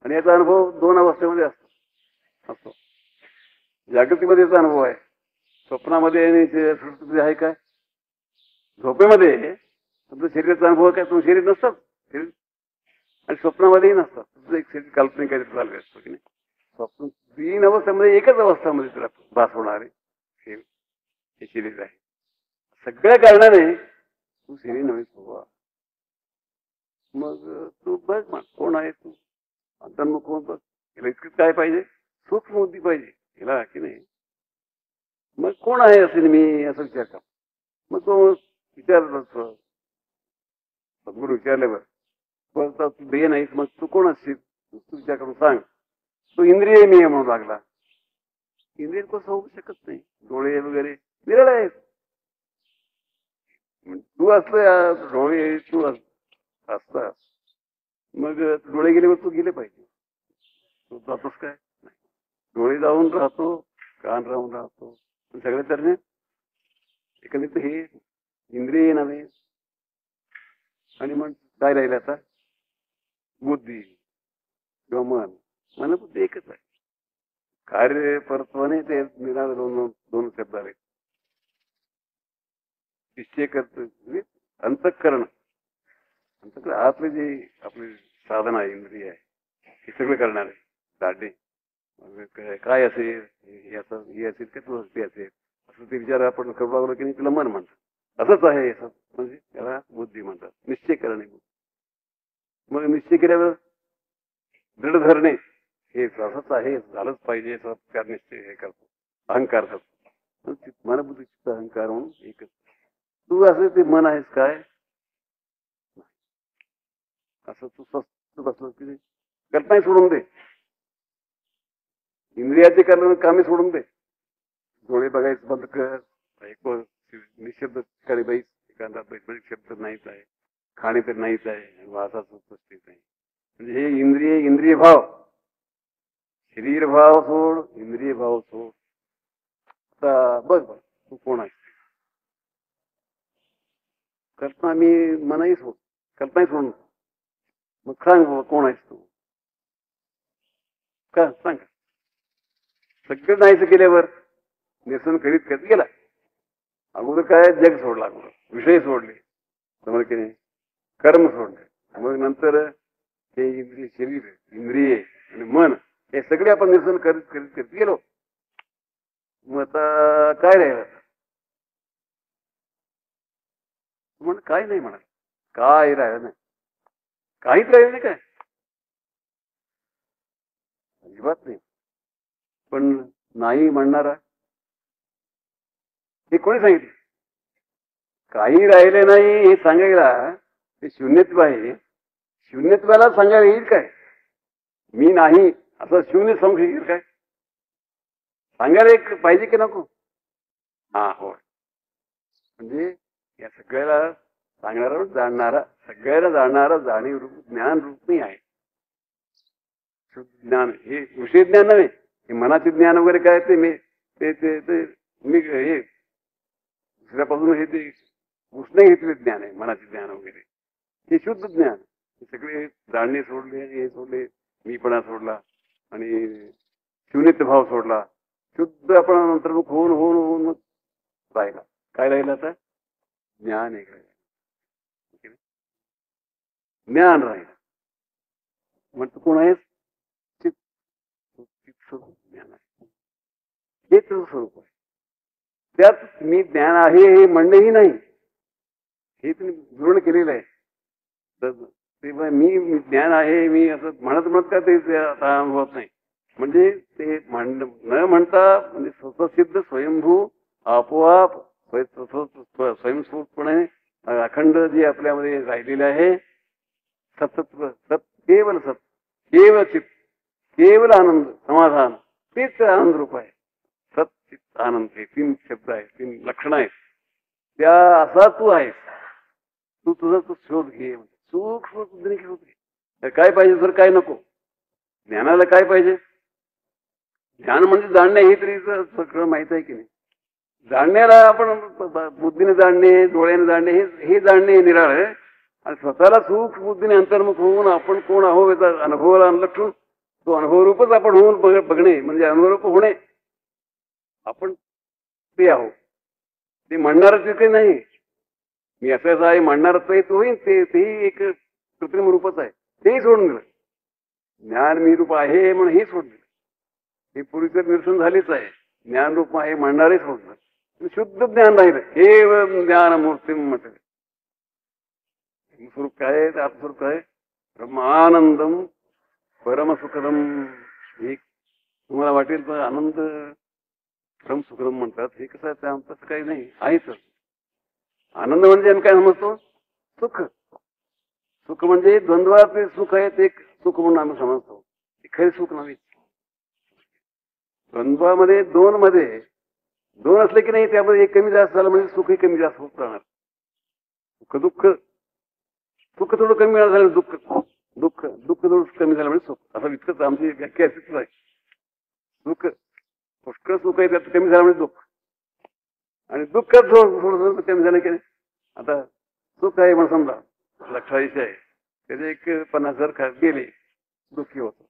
आणि याचा अनुभव दोन अवस्थेमध्ये असतो. जागृतीमध्ये याचा अनुभव आहे, स्वप्नामध्ये आणि सुषुप्तीमध्ये आहे काय? झोपेमध्ये तुमचं शरीराचा अनुभव काय? तुमचं शरीर नसतात शरीर, आणि स्वप्नामध्येही नसतात. तुझं एक शरीर काल्पनिक काहीतरी चालू असतो की नाही. स्वप्न तीन अवस्थामध्ये एकच अवस्थामध्ये तुला भास होणार आहे हे शरीर आहे. सगळ्या कारणाने तू शरीर नव्हे स्वभाव. मग तू बघ मग कोण आहे तू? अंतर्मुख कोण बघ. याला इतकंच काय पाहिजे? सूक्ष्म बुद्धी पाहिजे याला की नाही. मग कोण आहे असेल मी असं विचार कर. मग तो विचारला सद्गुरू विचारल्यावर तू देह नाहीस मग तू कोण असशील? तू विचार करून सांग. तो इंद्रिय मी आहे म्हणून लागला. इंद्रिय कसं होऊ शकत नाही. डोळे वगैरे निराळे आहेत. तू असलं डोळे तू असतास मग डोळे गेल्यावर तू गेले पाहिजे. तू जातोस काय? डोळे जाऊन राहतो, कान राहून राहतो, सगळ्या तरणे एकंदरीत हे इंद्रिय नव्हे. आणि मग काय राहिलं आता? बुद्धी किंवा मन बुद्धी एकच आहे. कार्य परत्वाने ते निराळे दोन शब्द आले. निश्चय करतो अंतःकरण. आतले जे आपले साधन आहे इंद्रिय आहे हे सगळं करणार आहे. दाढे काय असेल हे असेल का तू ते असेल असं ते विचार आपण करू लागलो की नाही तुला मन म्हणतात. असंच आहे म्हणजे त्याला बुद्धी म्हणतात. निश्चय करणे. मग निश्चय केल्यावर दृढ धरणे हे असंच आहे झालंच पाहिजे असं निश्चय हे करतो. अहंकार करतो. मन बुद्धी चित्त अहंकार म्हणून एकच. तू असं ते मन आहेस काय? असं तू स्वस्त बसलो की कल्पना सोडून दे. इंद्रियाचे करणं कामे सोडून दे. डोळे बघायचं बंद कर. निशब्द ठिकाणी बैस. एखादा शब्द नाहीच आहे. खाणे तर नाहीच आहे. वासाचं स्थित नाही. म्हणजे हे इंद्रिय भाव. शरीर भाव सोड, इंद्रिय भाव सोड. आता बघ तू कोण आहेस? कल्पना मी मनाही सोड. कल्पनाही सोडून मग सांग बाबा कोण आहेस तू? का सांग. सगळं नाहीच केल्यावर निरसन करीत गेला. अगोदर काय जग सोडला, अगोदर विषय सोडले, समोर की नाही कर्म सोडले. मग नंतर हे इंद्रिय शरीर इंद्रिय आणि मन हे सगळे आपण निरसन करीत करीत करीत गेलो. मग आता काय राहिलं? म्हण काय नाही म्हणा. काय राहिलं नाही. काहीच राहिलं नाही. काय अजिबात नाही. पण नाही म्हणणारा हे कोणी सांगितलं? काही राहिले नाही हे सांगायला ते शून्यत्व आहे. शून्यत्वाला सांगायला येईल काय? मी नाही असं शून्य सांगू येईल काय? सांगायला एक पाहिजे की नको? हा होय. म्हणजे या सगळ्याला सांगणारा जाणणारा सगळ्याला जाणणारा जाणीव रूप ज्ञान रूप नाही आहे. ज्ञान हे विषय ज्ञान नव्हे. हे मनाचे ज्ञान वगैरे काय ते मी ते ते ते मी हे दुसऱ्यापासून हे ते उष्ण घेतले ज्ञान आहे, मनाचे ज्ञान वगैरे, हे शुद्ध ज्ञान. हे सगळे जाणणे सोडले, हे सोडले, मीपणा सोडला आणि शून्यत्व भाव सोडला, शुद्ध आपण अंतर्मुख होऊन होऊन होऊन मग राहिला. काय राहिलं आता? ज्ञान एक राहिलं, ज्ञान राहिलं. म्हणतो कोण आहेस? ज्ञान आहे, हे तुझं स्वरूप आहे. त्यात मी ज्ञान आहे हे म्हणणेही नाही, हे तुम्ही धोरण केलेलं आहे. तर मी ज्ञान आहे मी असं म्हणत म्हणत का ते आता अनुभवत नाही. म्हणजे ते न म्हणता म्हणजे स्वतःसिद्ध स्वयंभू आपोआप स्वयंस्फूर्तपणे अखंड जे आपल्यामध्ये राहिलेले आहे सतत्व, केवल सत, केवळ चित्त, केवळ आनंद, समाधान, तेच आनंद रूप आहे. सत चित्त आनंद, हे 3 शब्द आहेत, 3 लक्षणं आहेत. त्या असा तू आहेस, तू तुझा तू शोध घे. सूक्ष्म बुद्धीने शोध घे. काय पाहिजे तर काय नको. ज्ञानाला काय पाहिजे? ज्ञान म्हणजे जाणणे, हे तरी सगळं माहित आहे की नाही. जाणण्याला आपण बुद्धीने जाणणे, डोळ्याने जाणणे, हे जाणणे निराळ आहे. आणि स्वतःला सूक्ष्म बुद्धीने अंतर्मुख होऊन आपण कोण आहो याचा अनुभवाला लक्षून तो अनुभवरूपच आपण होऊन बघणे म्हणजे अनुभवरूप होणे. आपण ते आहोत, ते म्हणणारच काही नाही. मी असं आहे म्हणणारच नाही, तो होईल तेही एक कृत्रिम रूपच आहे, तेही सोडून दिलं. ज्ञान मी रूप आहे म्हणून हे सोडलं. हे पूर्वीचं निरसन झालेच आहे. ज्ञान रूप आहे म्हणणारे सोडलं, शुद्ध ज्ञान राहिलं. हे ज्ञान मूर्ती म्हटलं. स्वरूप काय आहे? आत्मस्वरूप काय? ब्रह्मानंदम परमसुखदम. हे तुम्हाला वाटेल तर आनंद परम सुखदम म्हणतात. हे कसं आहे? तसं काही नाही, आहेच. आनंद म्हणजे आम्ही काय समजतो? सुख. सुख म्हणजे द्वंद्वाचे सुख आहे, ते सुख म्हणून आम्ही समजतो. ते खरे सुख नव्हे. द्वंद्वामध्ये दोन असले की नाही, त्यामध्ये एक कमी जास्त झालं म्हणजे सुखही कमी जास्त होत राहणार. सुख दुःख, सुख थोडं कमी मिळालं झालं दुःख, दुःख दुःख थोडं कमी झालं म्हणजे सुख. असं इतकंच आमची व्याख्या अशीच आहे. सुख पुष्कळ सुख आहे, त्यात कमी झालं म्हणजे दुःख, आणि दुःख थोडं कमी झालं की नाही. आता सुख आहे म्हणून समजा लक्षात आहे, त्याचे एक 50,000 गेले, दुःखी होतो.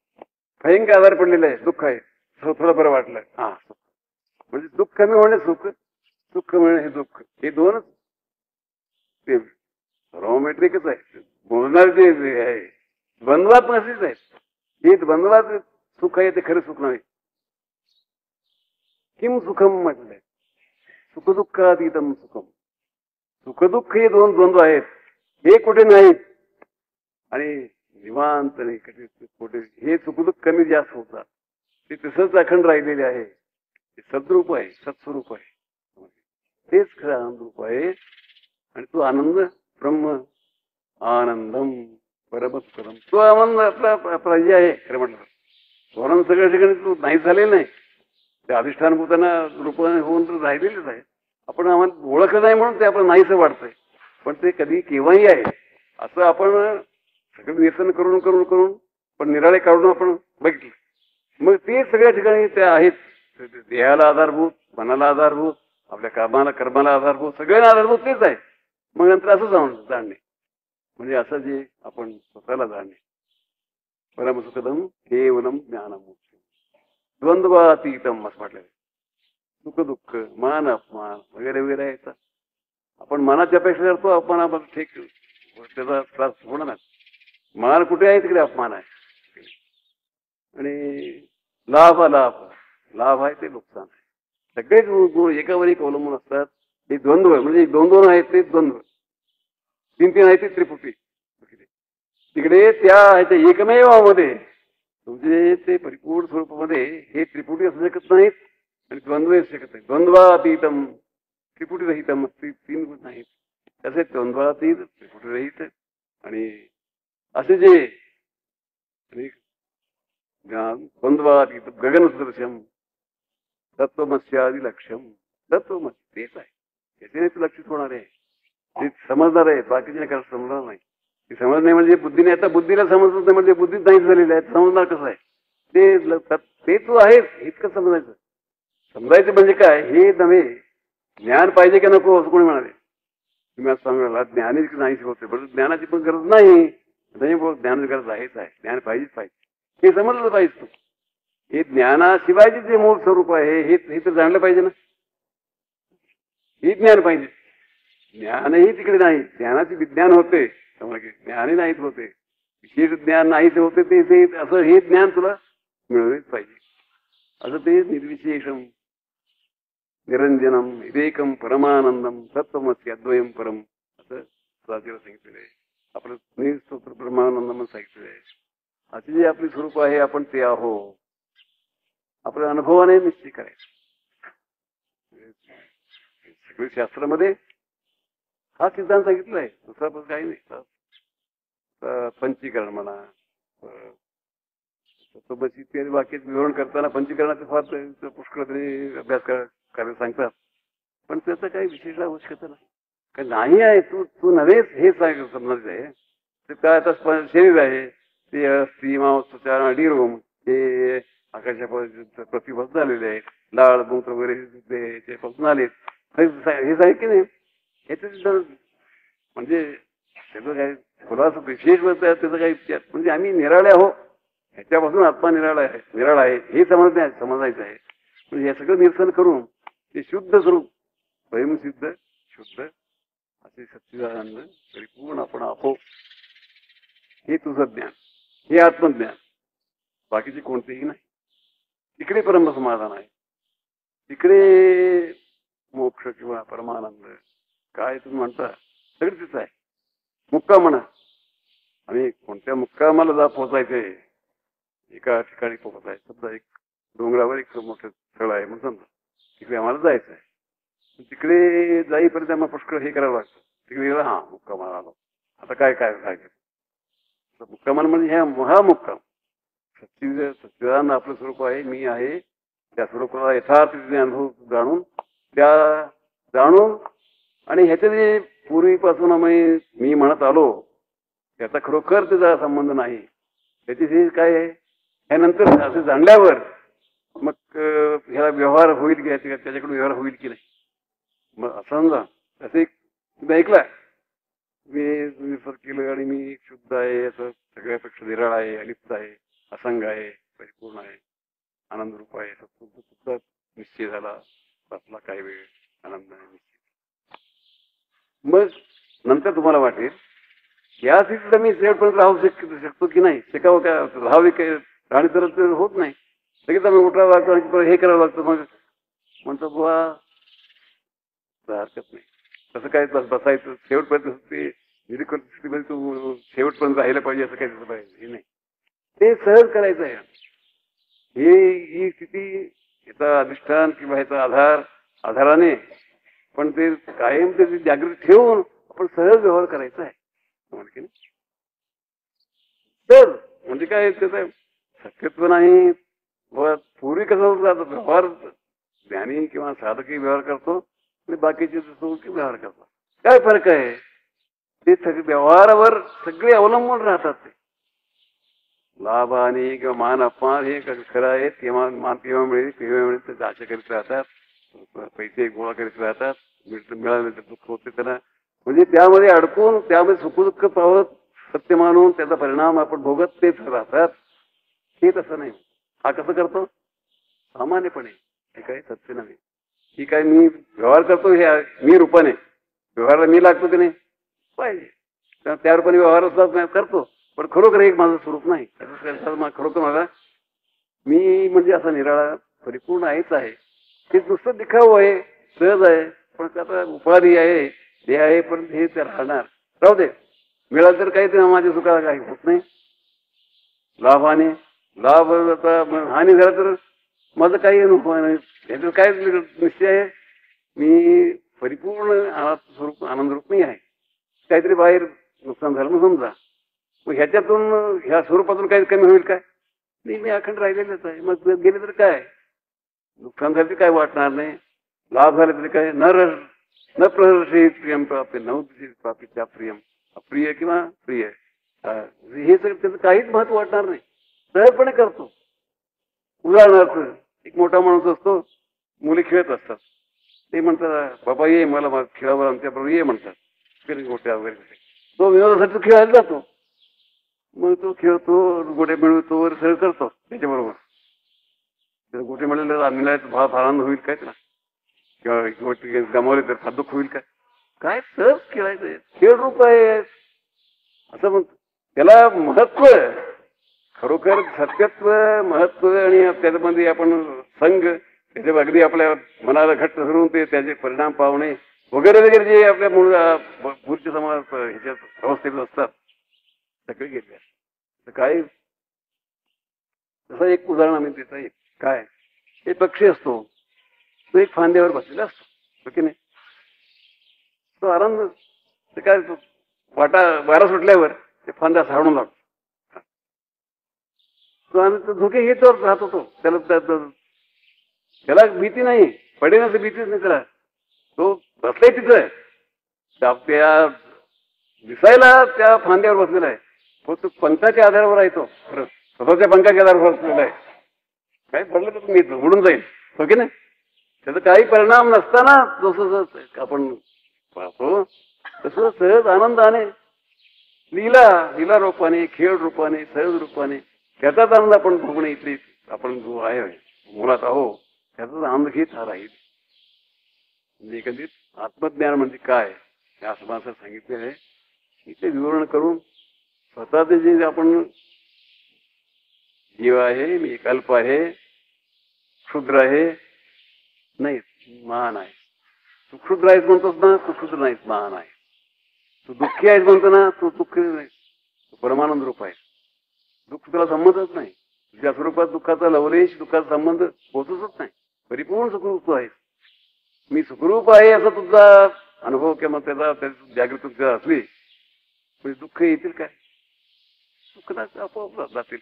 भयंकर आजार पडलेला आहे, दुःख आहे, थोडं बरं वाटलं, हा सुख. म्हणजे दुःख कमी होणे सुख, सुख मिळणे हे दुःख. हे दोनच ते रोमॅट्रिकच आहे. बोलणार जे आहे द्वंद्वात नसेच आहेत. हे द्वंद्वात सुख आहे, ते खरं सुख नव्हे. किम सुखम म्हटलंय, सुखदुःखातीतम सुखम. सुखदुःख हे 2 द्वंद्व आहेत, हे कुठे नाहीत. आणि निवांत नाही कुठे हे सुखदुःख कमी जास्त होतात. ते तसंच अखंड राहिलेले आहे. ते सद्रूप आहे, सत्स्वरूप आहे, तेच खरं आनंद रूप आहे. आणि तो आनंद ब्रह्म आनंदम परमसुखदम, तो आनंद आपला हे आहे. खरं म्हटलं स्मरण सगळ्या ठिकाणी तो नाही झालेला नाही, ते अधिष्ठानभूतांना रूपाने होऊन तर राहिलेलेच आहे. आपण आम्हाला ओळखलं नाही म्हणून ते आपलं नाहीसं वाटतंय, पण ते कधी केव्हाही आहे. असं आपण सगळं व्यसन करून करून करून पण निराळे काढून आपण बघितलं, मग ते सगळ्या ठिकाणी ते आहेत. देहाला आधारभूत, मनाला आधारभूत, आपल्या कर्माला आधारभूत, सगळ्यांना आधारभूत तेच आहे. मग नंतर असं जाणणे म्हणजे असं जे आपण स्वतःला जाणणे. परमसुखदम केवलम ज्ञानमुक्ती द्वंद्वातीतम असं म्हटलं. सुख दुःख, मान अपमान वगैरे वगैरे आहे. आपण मनाची अपेक्षा करतो, अपमानाबद्दल ठीक त्याचा त्रास होणार. मान कुठे आहे तिकडे अपमान आहे. आणि लाभ लाभ आहे ते नुकसान आहे. सगळेच गुण एकावर एक अवलंबून असतात. हे द्वंद्व म्हणजे 2 आहेत ते द्वंद्व, 3 आहेत ते त्रिपुटी. तिकडे त्या ह्याच्या एकमेवामध्ये तुमचे ते परिपूर्ण स्वरूपामध्ये हे त्रिपुटी असू शकत नाहीत आणि द्वंद्व असू शकत नाही. द्वंद्वातीतम त्रिपुटी रहितम, 3 गुण नाहीत. तसे द्वंद्वातीत त्रिपुटी रहित. आणि असे जे द्वंद्वातीत गगन सदृशम तत्वमस्यादी लक्ष्यम. तत्वमसी तेच आहे, त्याच्यानेच लक्षित होणार आहे. ते समजणार आहे, बाकीचे काय समजणार नाही. ते समज नाही म्हणजे बुद्धीने, आता बुद्धीला समजत नाही म्हणजे बुद्धीच नाही झालेली आहे, समजणार कसं आहे? ते तू आहेस इतकं समजायचं. समजायचं म्हणजे काय हे नव्हे. ज्ञान पाहिजे का नको असं कोणी म्हणाले. तुम्ही आज सांगायला ज्ञानी नाही शिकवते बरं, ज्ञानाची पण गरज नाही. ज्ञानाची गरज आहेच आहे, ज्ञान पाहिजेच पाहिजे, हे समजलं पाहिजे. तू हे ज्ञानाशिवायचे जे मूळ स्वरूप आहे हे तर जाणलं पाहिजे ना. हे ज्ञान पाहिजे. ज्ञानही तिकडे नाही, ज्ञानाचे विज्ञान होते, ज्ञानही नाहीच होते, विशेष ज्ञान नाहीच होते. ते असं हे ज्ञान तुला मिळवलेच पाहिजे. असं ते निर्विशेषम निरंजनम विवेकम परमानंदम तत्वमसी अद्वयम परम असं स्वातीला सांगितलेलं आहे. आपलं निस्तोत्र परमानंदम सांगितलेलं आहे. अशी जी आपली स्वरूप आहे आपण ते आहो, आपल्या अनुभवाने निश्चित करायचं. सगळे शास्त्रामध्ये हा सिद्धांत सांगितला आहे, दुसरा पण काही नाही. पंचीकरण म्हणा, तत्वमसी इत्यादी वाक्यात विवरण करताना पंचीकरणाचे फार पुष्कळ तरी अभ्यास करायला सांगतात. पण त्याचं काही विशेष आवश्यकता नाही. काही नाही आहे, तू नव्हेच हे समजायचं आहे. ते काय आता शरीर आहे, ते अस्थि मांस त्वचा नाडी रोम हे आकाशापासून प्रतिभास झालेले आहेत. लाळ मूत्र वगैरे ते पासून आलेत, हे सांगितलं की नाही. ह्याचं म्हणजे त्याचं काही खुलासा विशेष त्याचं काही म्हणजे आम्ही निराळे आहो, ह्याच्यापासून आत्मा निराळा आहे हे समजायचं आहे. म्हणजे हे सगळं निरसन करून ते शुद्ध स्वरूप स्वयंसिद्ध शुद्ध असे सच्चिदानंद परिपूर्ण आपण आहो, हे तुझं ज्ञान, हे आत्मज्ञान. बाकीचे कोणतेही नाही. तिकडे परमसमाधान आहे, तिकडे मोक्ष किंवा परमानंद काय तुम्ही म्हणता सगळं तिथं आहे. मुक्काम म्हणा, आणि कोणत्या मुक्कामाला पोहोचायचंय, एका ठिकाणी पोहोचायचं. समजा एक डोंगरावर एक मोठं स्थळ आहे म्हणून समजा, तिकडे आम्हाला जायचं आहे. तिकडे जाईपर्यंत आम्हाला पुष्कळ हे करावं लागतं. तिकडे हा मुक्कामाला आलो, आता काय काय काय मुक्कामाला म्हणजे हा मुक्काम. सच्चिदानंद आपलं स्वरूप आहे, मी आहे. त्या स्वरूपाला यथार्थ अनुभव जाणून आणि ह्याच्याने पूर्वीपासून मी म्हणत आलो त्याचा खरोखर त्याचा संबंध नाही. त्याची काय आहे ह्यानंतर असं जाणल्यावर मग ह्याला व्यवहार होईल की त्याच्याकडून व्यवहार होईल की नाही. मग असं समजा असं एक तुम्ही ऐकला, मी विसर केलं आणि मी शुद्ध आहे, असं सगळ्यापेक्षा निराळ आहे, अलिप्त आहे, असंग आहे, परिपूर्ण आहे, आनंद रूप आहे, तुमचा निश्चय झाला. बसला काही वेळ आनंद निश्चित. मग नंतर तुम्हाला वाटेल या स्थितीला मी शेवटपर्यंत राहू शकतो की नाही, शिकावं काय राहावे काय, राहणी तर होत नाही. लगेच आम्ही उठावं लागतो आणि हे करावं लागतं. मग म्हणतो बुवा हरकत नाही, तसं काय बसायचं शेवटपर्यंत ते निरीक्षण स्थितीमध्ये तू शेवटपर्यंत राहिलं पाहिजे असं काही पाहिजे हे नाही. ते सहज करायचं आहे. ही स्थिती याचा अधिष्ठान किंवा ह्याचा आधाराने पण ते कायम त्याची जागृती ठेवून आपण सहज व्यवहार करायचा आहे. तर म्हणजे काय त्याचं शक्यत्व नाही. पूर्वी कसं जातं व्यवहार ज्ञानी किंवा साधकही व्यवहार करतो आणि बाकीचे व्यवहार करतात. काय फरक आहे, ते सगळे व्यवहारावर सगळे अवलंबून राहतात. ते लाभ आणि किंवा मान अपमान हे खरं आहे. किंवा मान केव्हा मिळेल त्याची आशा करीत राहतात, पैसे गोळा करीत राहतात, मिळाले तर दुःख होते त्यांना. म्हणजे त्यामध्ये अडकून त्यामध्ये सुखदुःख पावत सत्य मानून त्याचा परिणाम आपण भोगत तेच राहतात. हे तसं नाही. हा कसं करतो सामान्यपणे, हे काही सत्य नव्हे. ही काय मी व्यवहार करतो हे मी रूपाने व्यवहाराला मी लागतो की नाही पाहिजे त्या रूपाने व्यवहार करतो. पण खरोखर एक माझं स्वरूप नाही. खरोखर मला मी म्हणजे असा निराळा परिपूर्ण आहेच आहे. हे नुसतं दिखावं आहे, सहज आहे, पण त्याचा उपाधी आहे, हे आहे, पण हे ते राहणार. राहू दे, मिळालं तर काही ते माझ्या सुखाला काही होत नाही. लाभाने लाभ हानी झाला तर माझं काही अनुभव नाही. ह्याचं काय निश्चय आहे, मी परिपूर्ण स्वरूप आनंद रूप नाही आहे. काहीतरी बाहेर नुकसान झालं मग समजा, मग ह्याच्यातून ह्या स्वरूपातून काही कमी होईल काय, मी अखंड राहिलेलंच आहे. मग गेले तर काय नुकसान झालं तरी काय वाटणार नाही, लाभ झाले तरी काय न प्रहर्षित प्रियम प्राप्य नवदित प्राप्तीच्या प्रियम अप्रिय किंवा प्रिय हे सगळं त्याचं काहीच महत्व वाटणार नाही. सहजपणे करतो. उदाहरणार्थ एक मोठा माणूस असतो, मुली खेळत असतात. ते म्हणतात बाबा ये मला खेळावर आमच्या बरोबर ये म्हणतात. गोट्या वगैरे तो विनोदासाठी खेळायला जातो. मग तो खेळतो, गोटे मिळवतो वगैरे सगळं करतो त्याच्याबरोबर. गोटे मिळाले मिळायचं फार आनंद होईल काय त्याला, किंवा गोटे गमावले तर फार दुःख होईल काय, काय सहज खेळायचं, खेळ रूप आहे असं म्हणतो. त्याला महत्व, खरोखर सत्यत्व महत्व, आणि त्याच्यामध्ये आपण संघ, त्याच्या अगदी आपल्या मनाला घट्ट धरून ते त्याचे परिणाम पावणे वगैरे वगैरे जे आपल्या मूळ पुढच्या समाज ह्याच्यात अवस्थेत असतात सगळे घेतले. तर काय, तसं एक उदाहरण आम्ही देता येईल. काय, एक पक्षी असतो, तो एक फांद्यावर बसलेला असतो की नाही. तो आनंद, ते काय वारा सुटल्यावर ते फांद्या साडून लागतो. तो आणि तो धोके घेत राहतो. तो त्याला भीती नाही, पडेनाची भीतीच नाही त्याला. तो बसलाय तिथं, त्या दिसायला त्या फांद्यावर बसलेला आहे. तो पंखाच्या आधारावर आहे. तो स्वतःच्या पंखाच्या आधारावर बसलेला आहे. काही पडलं तर मी उडून जाईल, हो की नाही. त्याचा काही परिणाम नसताना जसं आपण पाहतो तसं सहज आनंदाने लीला रूपाने, खेळ रूपाने, सहज रूपाने त्याचाच आनंद आपण भोगणे, इथले आपण जो आहे मुलात आहो त्याचाच आनंद घेत हा राहील. म्हणजे एकंदरीत आत्मज्ञान म्हणजे काय या समाजात सांगितले आहे. इथे विवरण करून स्वतःचे जे आपण जीव आहे, मी कल्प आहे, क्षुद्र आहे, नाही महान आहे. तू क्षुद्र आहेस म्हणतोस ना, तू क्षुद्र नाहीस, महान आहे. तू दुःखी आहेस म्हणतो ना, तू दुःखी नाही, तू परमानंद रूप आहे. दुःख तुला संबंधच नाही. तुझ्या स्वरूपात दुःखाचा लवलेश, दुःखाचा संबंध पोचतच नाही. परिपूर्ण सुखरूप तू आहेस. मी सुखरूप आहे असा तुझा अनुभव किंवा त्याचा जागृती तुझ्या असली म्हणजे दुःख येतील काय, दुःख आपोआप जातील.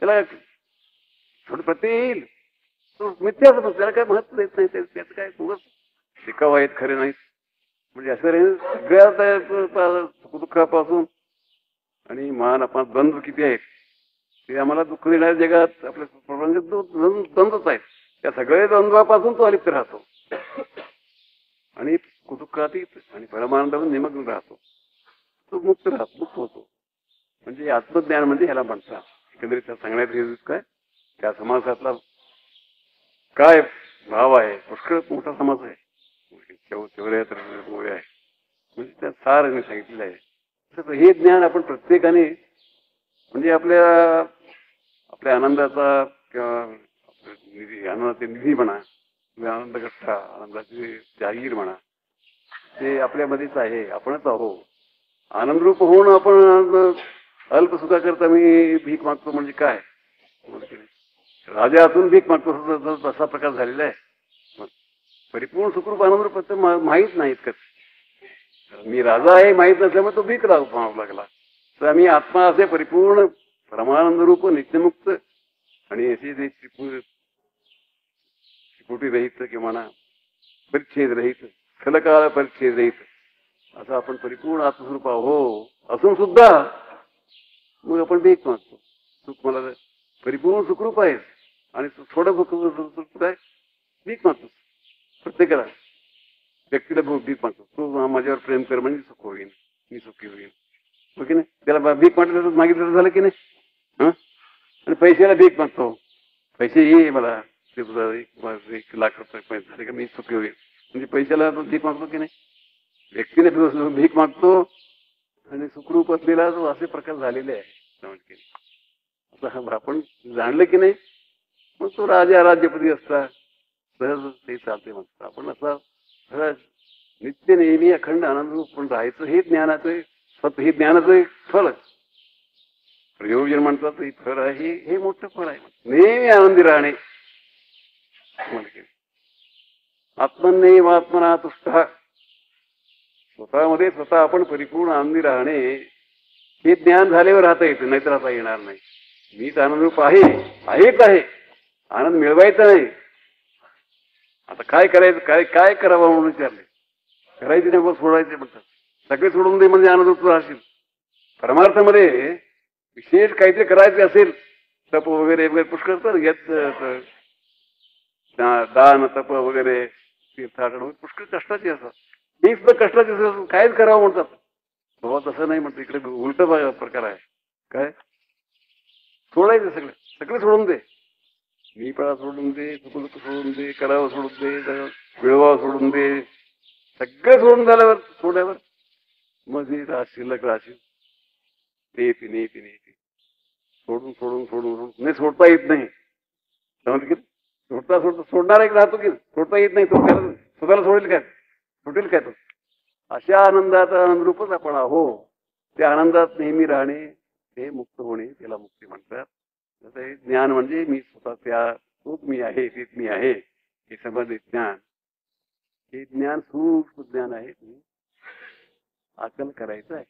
त्याला थोडं प्रत्यय येईल, तो मिथ्याच, त्याला काय महत्व देत नाही. त्याचं काय उगाच शिकाव आहेत, खरे नाहीत. म्हणजे असं सगळ्या सुखदुःखापासून आणि मान आपण द्वंद्व किती आहेत ते आम्हाला दुःख देणाऱ्या जगात आपल्या प्रपंचात द्वंद्वच आहेत. त्या सगळ्या द्वंद्वापासून तो अलिप्त राहतो आणि दुःखातीत आणि परमानंदावर निमग्न राहतो. तो मुक्त होतो. म्हणजे आत्मज्ञान म्हणजे ह्याला म्हणतात. एकंदरीत सांगण्यात येईल काय त्या समाजातला काय भाव आहे. पुष्कळ मोठा समाज आहे, तेवढ्या तर मोठे आहे. म्हणजे त्या सार सांगितलेलं आहे. तर हे ज्ञान आपण प्रत्येकाने म्हणजे आपल्या आनंदाचा किंवा आनंदाचे निधी म्हणा, आनंद गठ्ठा, आनंदाचे जाहीर म्हणा, ते आपल्यामध्येच आहे. आपणच आहो. आनंदरूप होऊन आपण अल्पसुखा करता मी भीक मागतो म्हणजे काय, राजा असून भीक मागतो तसा प्रकार झालेला आहे. परिपूर्ण सुखरूप आनंदरूप तर माहीत नाहीत का. मी राजा आहे माहीत नसल्यामुळे तो भीक मागू लागला. तर आम्ही आत्मा असे परिपूर्ण परमानंद रूप, नित्यमुक्त आणि असे त्रिपुटी रहित किंवा म्हणा परिच्छेद रहित, खलकाळ परिच्छेद रहित असं आपण परिपूर्ण आत्मस्वरूप आहो असून सुद्धा मग आपण भीक मागतो. सुख मला परिपूर्ण सुखरूप आहे आणि थोडं सुख आहे भीक मागतो. प्रत्येकाला व्यक्तीला भीक मागतो. तू माझ्यावर प्रेम कर म्हणजे सुख होईल, मी सुखी होईल, हो की नाही. त्याला भीक मागितलं मागितलं झालं की नाही. आणि पैशाला भीक मागतो, पैसे ये मला 1,00,000 पैसे झाले का मी सुखी होईल म्हणजे पैशाला भीक मागतो की नाही. व्यक्तीने भीक मागतो आणि सुखरूप असलेला जो असे प्रकार झालेले आहे. आता आपण जाणलं की नाही मग तो राजा राज्यपती असता सहज ते चालते म्हणतात. आपण असा नित्य नेहमी अखंड आनंदरूप पण राहायचं हे ज्ञानाचं सत्य, हे ज्ञानाचं फळ प्रयोजन म्हणतात. हे फळ आहे, हे मोठं फळ आहे. नेहमी आनंदी राहणे. आत्मन्यैव आत्मना तुष्टः, स्वतःमध्ये स्वतः आपण परिपूर्ण आनंदी राहणे हे ज्ञान झाल्यावर राहता येतं, नाहीतर राहता येणार नाही. मीच आनंदरूप आहेच आहे. आनंद मिळवायचा नाही. आता काय करायचं, काय करावं म्हणून विचारले. करायचे नाही सोडायचे म्हणतात. सगळे सोडून दे म्हणजे आनंदरूप राहशील. परमार्थामध्ये विशेष काहीतरी करायचे असेल तप वगैरे वगैरे पुष्कळ तर दान तप वगैरे तीर्थाटन पुष्कळ कष्टाची असतात ही सुद्धा कष्टाची असतात कायच करावं म्हणतात बाबा तसं नाही म्हणतात इकडे उलट प्रकार आहे काय सोडायचं सगळं सगळं सोडून दे मीपणा सोडून दे चुकदुक सोडून दे करावं सोडून दे मिळवावं सोडून दे सगळं सोडून झाल्यावर सोड्यावर मग शिल्लक राहशील नेती नेती नेती सोडून सोडून सोडून सोडून नाही सोडता येत नाही समज की सोडता सोडता सोडणार एक राहतो की सोडता येत नाही तो स्वतःला सोडेल काय सुटेल काय तो अशा आनंदात आनंदरूपच आपण आहो त्या आनंदात नेहमी राहणे ते मुक्त होणे त्याला मुक्ती म्हणतात जसं ज्ञान म्हणजे मी स्वतः त्या तोच मी आहे तेच मी आहे हे संबंधित ज्ञान हे ज्ञान सूक्ष्म ज्ञान आहे आकलन करायचं आहे